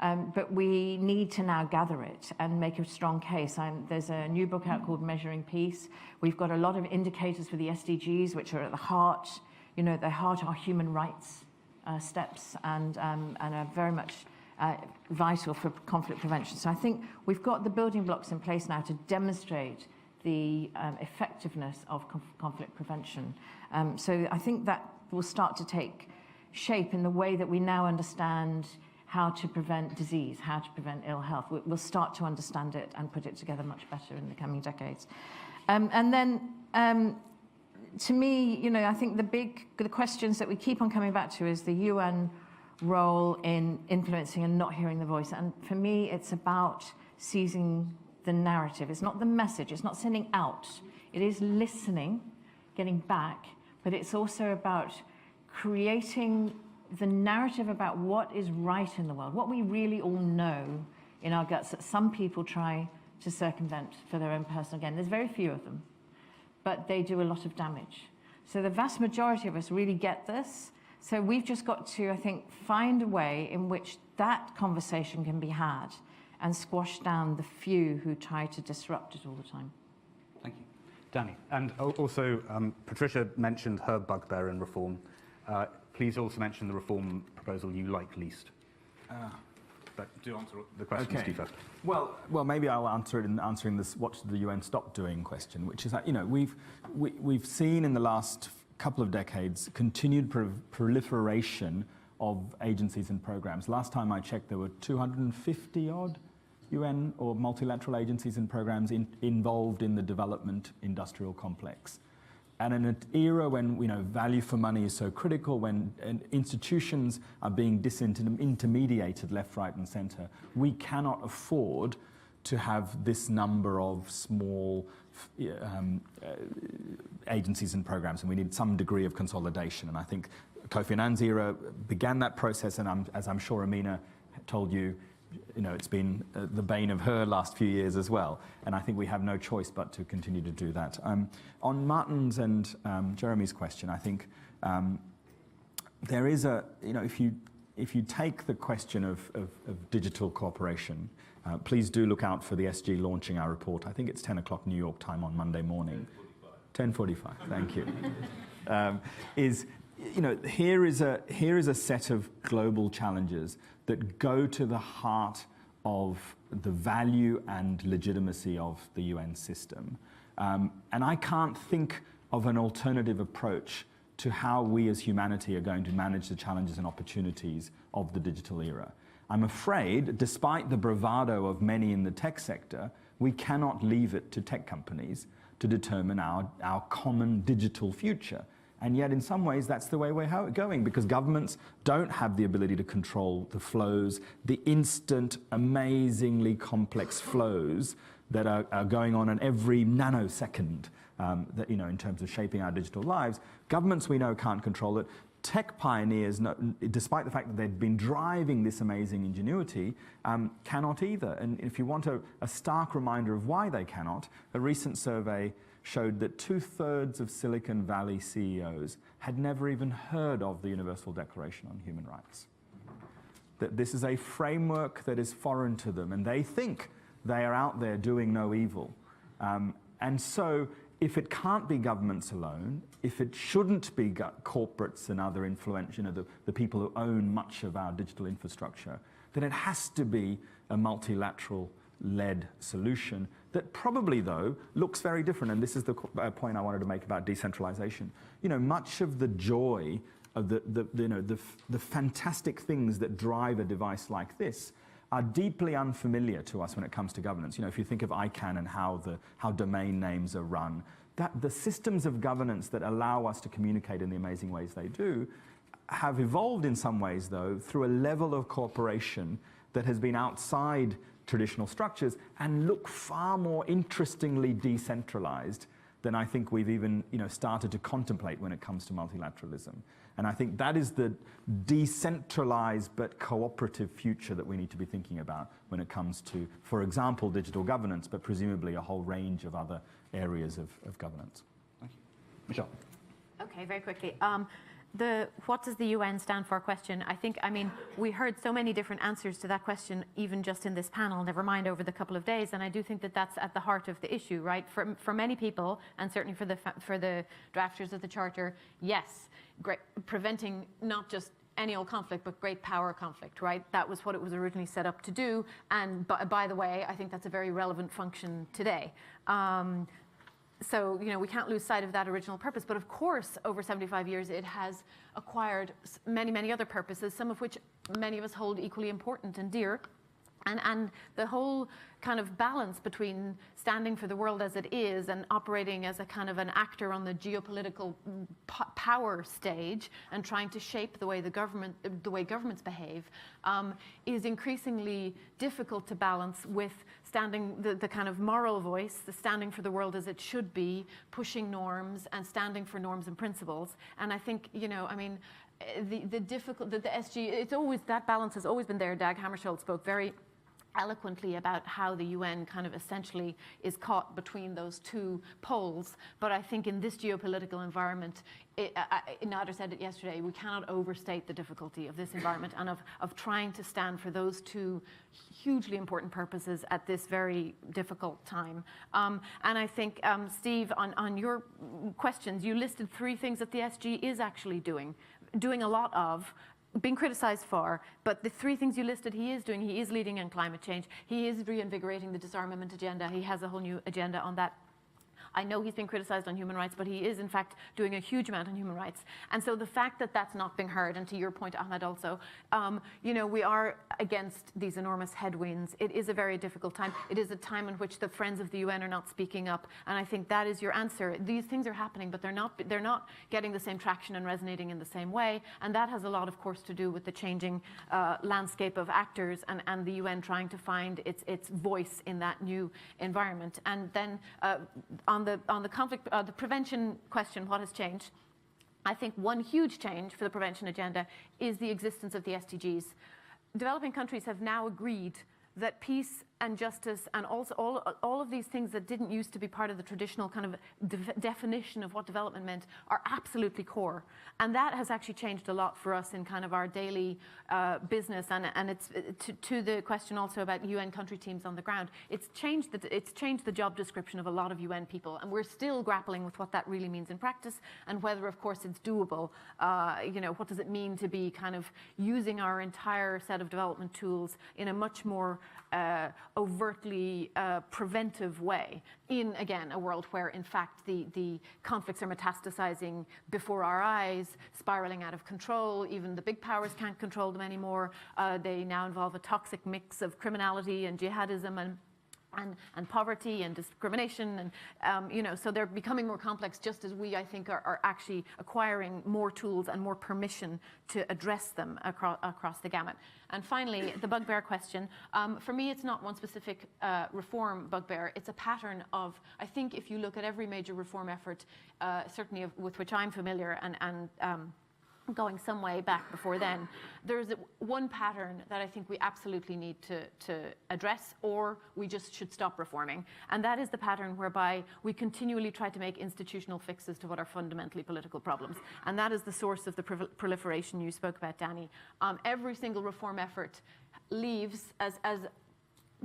But we need to now gather it and make a strong case. There's a new book out called Measuring Peace. We've got a lot of indicators for the SDGs, which are at the heart, at the heart are human rights steps and are very much vital for conflict prevention. So I think we've got the building blocks in place now to demonstrate the effectiveness of conflict prevention. So I think that will start to take shape in the way that we now understand how to prevent disease, how to prevent ill health. We'll start to understand it and put it together much better in the coming decades. And then, to me, I think the questions that we keep on coming back to is the UN role in influencing and not hearing the voice. And for me, it's about seizing the narrative. It's not the message. It's not sending out. It is listening, getting back, but it's also about creating the narrative about what is right in the world, what we really all know in our guts that some people try to circumvent for their own personal gain. There's very few of them, but they do a lot of damage. So the vast majority of us really get this. So we've just got to, I think, find a way in which that conversation can be had and squash down the few who try to disrupt it all the time. Thank you. Danny. And also, Patricia mentioned her bugbear in reform. Please also mention the reform proposal you like least. But do answer the question, Steve, first. Well, maybe I'll answer it in answering this "what should the UN stop doing?" question, which is that we've seen in the last couple of decades continued proliferation of agencies and programs. Last time I checked, there were 250 odd UN or multilateral agencies and programs involved in the development industrial complex. And in an era when value for money is so critical, when institutions are being disintermediated left, right, and centre, we cannot afford to have this number of small agencies and programs, and we need some degree of consolidation. And I think Kofi Annan's era began that process, and as I'm sure Amina told you, it's been the bane of her last few years as well. And I think we have no choice but to continue to do that. On Martin's and Jeremy's question, I think there is if you take the question of digital cooperation, please do look out for the SG launching our report. I think it's 10 o'clock New York time on Monday morning. 10:45, thank you. Here is a set of global challenges that go to the heart of the value and legitimacy of the UN system. And I can't think of an alternative approach to how we as humanity are going to manage the challenges and opportunities of the digital era. I'm afraid, despite the bravado of many in the tech sector, we cannot leave it to tech companies to determine our common digital future. And yet, in some ways, that's the way we're going, because governments don't have the ability to control the flows, the instant, amazingly complex flows that are going on in every nanosecond, in terms of shaping our digital lives. Governments, we know, can't control it. Tech pioneers, despite the fact that they've been driving this amazing ingenuity, cannot either. And if you want a stark reminder of why they cannot, a recent survey showed that 2/3 of Silicon Valley CEOs had never even heard of the Universal Declaration on Human Rights. That this is a framework that is foreign to them, and they think they are out there doing no evil. And so, if it can't be governments alone, if it shouldn't be corporates and other influential, the people who own much of our digital infrastructure, then it has to be a multilateral-led solution that probably, though, looks very different. And this is the point I wanted to make about decentralization. Much of the joy of the fantastic things that drive a device like this are deeply unfamiliar to us when it comes to governance. If you think of ICANN and how domain names are run, that the systems of governance that allow us to communicate in the amazing ways they do have evolved in some ways, though, through a level of cooperation that has been outside traditional structures and look far more interestingly decentralized than I think we've even started to contemplate when it comes to multilateralism. And I think that is the decentralized but cooperative future that we need to be thinking about when it comes to, for example, digital governance, but presumably a whole range of other areas of governance. Thank you. Michelle. Okay, very quickly. what does the UN stand for question, I mean, we heard so many different answers to that question, even just in this panel, never mind over the couple of days, and I do think that that's at the heart of the issue, right? For many people, and certainly for the drafters of the Charter, yes, preventing not just any old conflict, but great power conflict, right? That was what it was originally set up to do, and by the way, I think that's a very relevant function today. So, we can't lose sight of that original purpose. But of course, over 75 years, it has acquired many, many other purposes, some of which many of us hold equally important and dear. And the whole kind of balance between standing for the world as it is and operating as a kind of an actor on the geopolitical power stage and trying to shape the way governments behave is increasingly difficult to balance with standing the kind of moral voice, the standing for the world as it should be, pushing norms and standing for norms and principles. And I think, the SG, it's always, that balance has always been there. Dag Hammarskjöld spoke very eloquently about how the UN kind of essentially is caught between those two poles. But I think in this geopolitical environment, Nader said it yesterday, we cannot overstate the difficulty of this environment and of trying to stand for those two hugely important purposes at this very difficult time. And I think, Steve, on your questions, you listed 3 things that the SG is actually doing a lot of, being criticized for, but the 3 things you listed he is doing. He is leading on climate change. He is reinvigorating the disarmament agenda. He has a whole new agenda on that. I know he's been criticized on human rights, but he is in fact doing a huge amount on human rights. And so the fact that that's not being heard, and to your point, Ahmed, also, we are against these enormous headwinds. It is a very difficult time. It is a time in which the friends of the UN are not speaking up, and I think that is your answer. These things are happening, but they're not getting the same traction and resonating in the same way, and that has a lot, of course, to do with the changing landscape of actors and the UN trying to find its voice in that new environment. And then on the conflict, the prevention question, what has changed? I think one huge change for the prevention agenda is the existence of the SDGs. Developing countries have now agreed that peace and justice and also all of these things that didn't used to be part of the traditional kind of definition of what development meant are absolutely core. And that has actually changed a lot for us in kind of our daily business. And it's to the question also about UN country teams on the ground. It's changed the job description of a lot of UN people. And we're still grappling with what that really means in practice and whether, of course, it's doable. What does it mean to be kind of using our entire set of development tools in a much more overtly preventive way in, again, a world where, in fact, the conflicts are metastasizing before our eyes, spiraling out of control. Even the big powers can't control them anymore. They now involve a toxic mix of criminality and jihadism and poverty and discrimination, and so they're becoming more complex, just as we, I think, are actually acquiring more tools and more permission to address them across the gamut. And finally, the bugbear question. For me, it's not one specific reform bugbear. It's a pattern of, I think, if you look at every major reform effort, certainly with which I'm familiar, and going some way back before then, there's one pattern that I think we absolutely need to address, or we just should stop reforming. And that is the pattern whereby we continually try to make institutional fixes to what are fundamentally political problems. And that is the source of the proliferation you spoke about, Danny. Every single reform effort leaves, as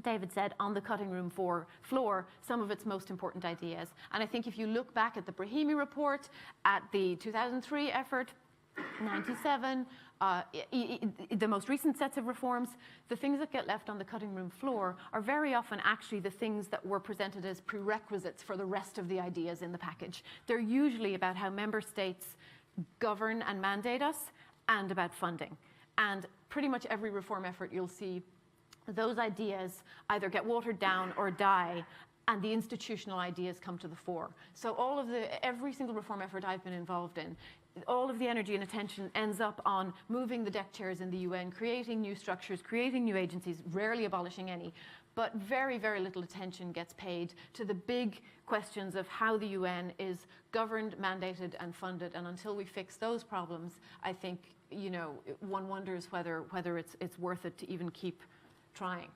David said, on the cutting room floor some of its most important ideas. And I think if you look back at the Brahimi report, at the 2003 effort, 97, the most recent sets of reforms, the things that get left on the cutting room floor are very often actually the things that were presented as prerequisites for the rest of the ideas in the package. They're usually about how member states govern and mandate us and about funding. And pretty much every reform effort you'll see, those ideas either get watered down or die, and the institutional ideas come to the fore. So every single reform effort I've been involved in, all of the energy and attention ends up on moving the deck chairs in the UN, creating new structures, creating new agencies, rarely abolishing any. But very, very little attention gets paid to the big questions of how the UN is governed, mandated, and funded. And until we fix those problems, I think, one wonders whether it's worth it to even keep trying.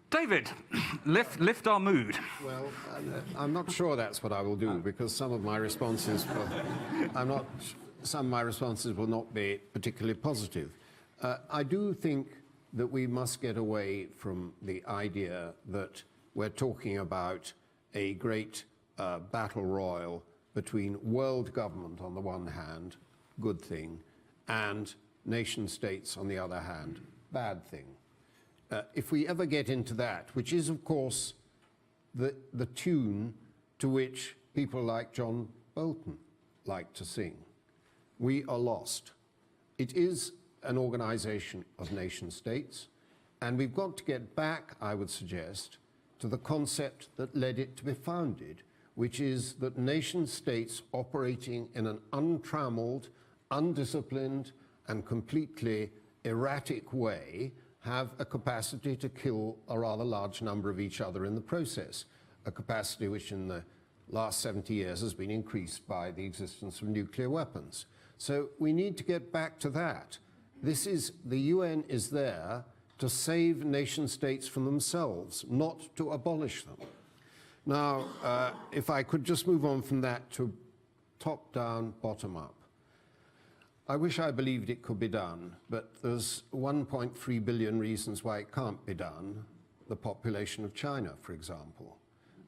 David, lift our mood. Well, I'm not sure that's what I will do, because some of my responses, I'm not some of my responses will not be particularly positive. I do think that we must get away from the idea that we're talking about a great battle royal between world government on the one hand, good thing, and nation states on the other hand, bad thing. If we ever get into that, which is of course the tune to which people like John Bolton like to sing, we are lost. It is an organization of nation states, and we've got to get back, I would suggest, to the concept that led it to be founded, which is that nation states operating in an untrammeled, undisciplined, and completely erratic way have a capacity to kill a rather large number of each other in the process, a capacity which in the last 70 years has been increased by the existence of nuclear weapons. So we need to get back to that. The UN is there to save nation states from themselves, not to abolish them. Now, if I could just move on from that to top-down, bottom-up. I wish I believed it could be done, but there's 1.3 billion reasons why it can't be done. The population of China, for example.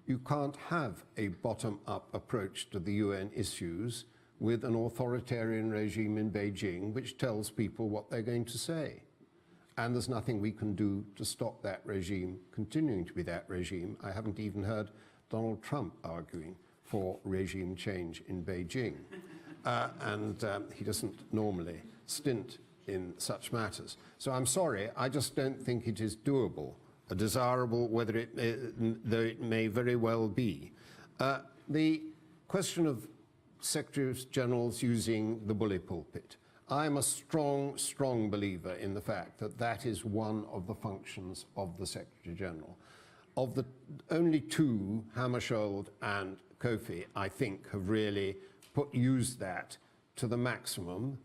You can't have a bottom-up approach to the UN issues with an authoritarian regime in Beijing which tells people what they're going to say. And there's nothing we can do to stop that regime continuing to be that regime. I haven't even heard Donald Trump arguing for regime change in Beijing. He doesn't normally stint in such matters. So I'm sorry, I just don't think it is doable, desirable, though it may very well be. The question of Secretaries Generals using the bully pulpit. I'm a strong, strong believer in the fact that that is one of the functions of the Secretary General. Of the only two, Hammarskjöld and Kofi, I think, have really used that to the maximum.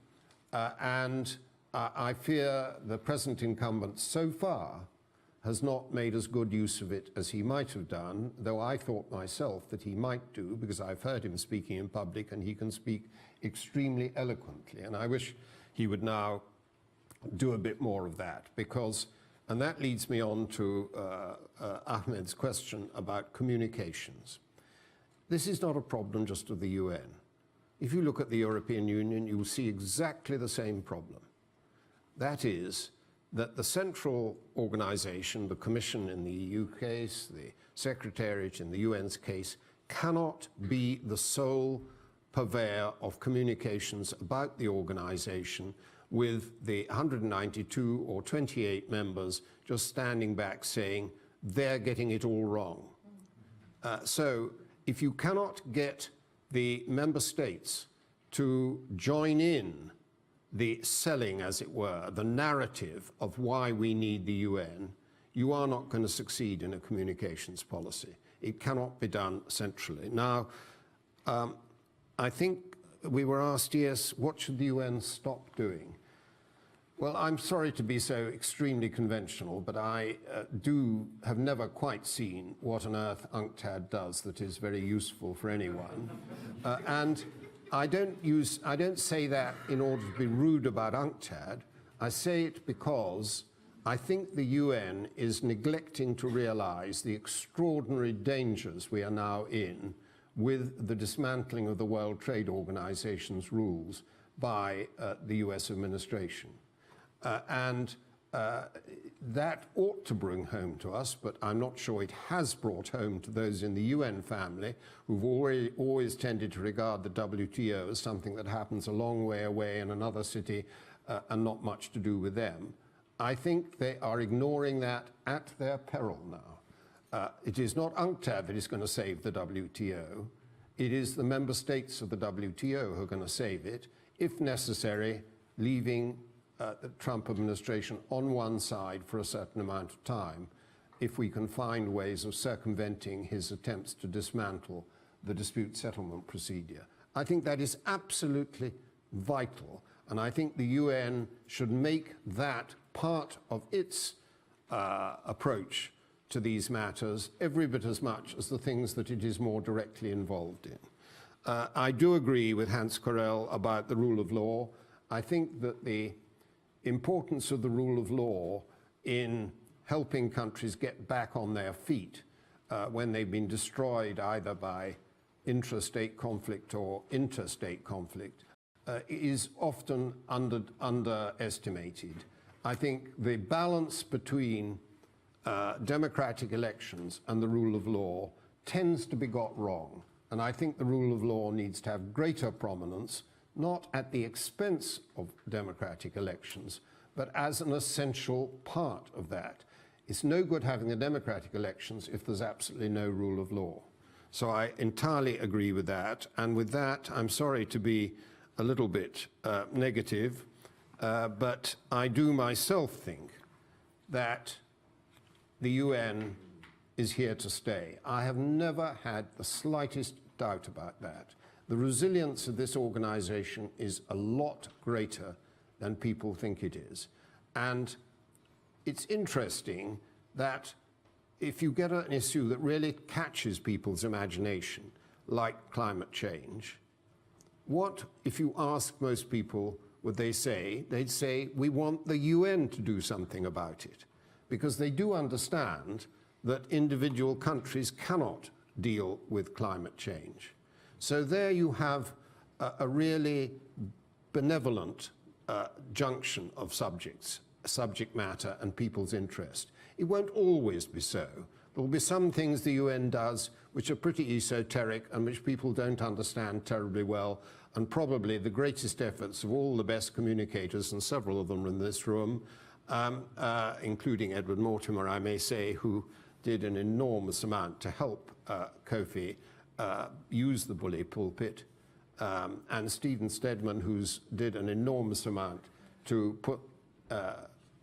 I fear the present incumbent so far has not made as good use of it as he might have done, though I thought myself that he might do, because I've heard him speaking in public and he can speak extremely eloquently. And I wish he would now do a bit more of that, and that leads me on to Ahmed's question about communications. This is not a problem just of the UN. If you look at the European Union, you will see exactly the same problem. That is, that the central organization, the Commission in the EU case, the Secretariat in the UN's case, cannot be the sole purveyor of communications about the organization with the 192 or 28 members just standing back saying, they're getting it all wrong. So if you cannot get the member states to join in the selling, as it were, the narrative of why we need the UN, you are not going to succeed in a communications policy. It cannot be done centrally. Now, I think we were asked, yes, what should the UN stop doing? Well, I'm sorry to be so extremely conventional, but I have never quite seen what on earth UNCTAD does that is very useful for anyone. And I don't say that in order to be rude about UNCTAD. I say it because I think the UN is neglecting to realize the extraordinary dangers we are now in with the dismantling of the World Trade Organization's rules by the US administration. That ought to bring home to us, but I'm not sure it has brought home to those in the UN family who've always tended to regard the WTO as something that happens a long way away in another city and not much to do with them. I think they are ignoring that at their peril now. It is not UNCTAD that is going to save the WTO. It is the member states of the WTO who are going to save it, if necessary, leaving the Trump administration on one side for a certain amount of time, if we can find ways of circumventing his attempts to dismantle the dispute settlement procedure. I think that is absolutely vital, and I think the UN should make that part of its approach to these matters every bit as much as the things that it is more directly involved in. I do agree with Hans Corell about the rule of law. I think that the importance of the rule of law in helping countries get back on their feet when they've been destroyed either by intrastate conflict or interstate conflict is often underestimated. I think the balance between democratic elections and the rule of law tends to be got wrong. And I think the rule of law needs to have greater prominence, not at the expense of democratic elections, but as an essential part of that. It's no good having the democratic elections if there's absolutely no rule of law. So I entirely agree with that. And with that, I'm sorry to be a little bit negative, but I do myself think that the UN is here to stay. I have never had the slightest doubt about that. The resilience of this organization is a lot greater than people think it is. And it's interesting that if you get an issue that really catches people's imagination, like climate change, what, if you ask most people, would they say? They'd say, we want the UN to do something about it, because they do understand that individual countries cannot deal with climate change. So there you have a really benevolent junction of subject matter and people's interest. It won't always be so. There will be some things the UN does which are pretty esoteric and which people don't understand terribly well, and probably the greatest efforts of all the best communicators, and several of them are in this room, including Edward Mortimer, I may say, who did an enormous amount to help Kofi use the bully pulpit, and Stephen Stedman, who's did an enormous amount to put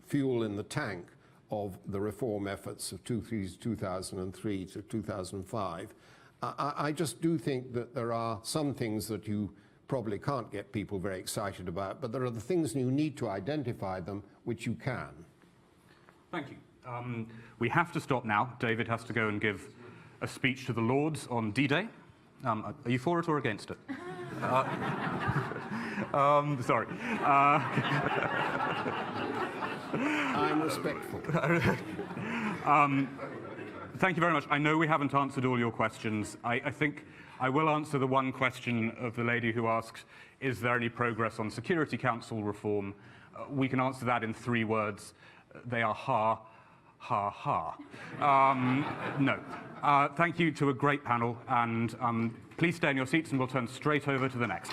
fuel in the tank of the reform efforts of 2003 to 2005. I just do think that there are some things that you probably can't get people very excited about, but there are the things you need to identify them, which you can. Thank you. We have to stop now. David has to go and give a speech to the Lords on D-Day. Are you for it or against it? Sorry. I'm respectful. Thank you very much. I know we haven't answered all your questions. I think I will answer the one question of the lady who asked, is there any progress on Security Council reform? We can answer that in 3 words. They are ha, ha, ha. No. Thank you to a great panel, and please stay in your seats and we'll turn straight over to the next.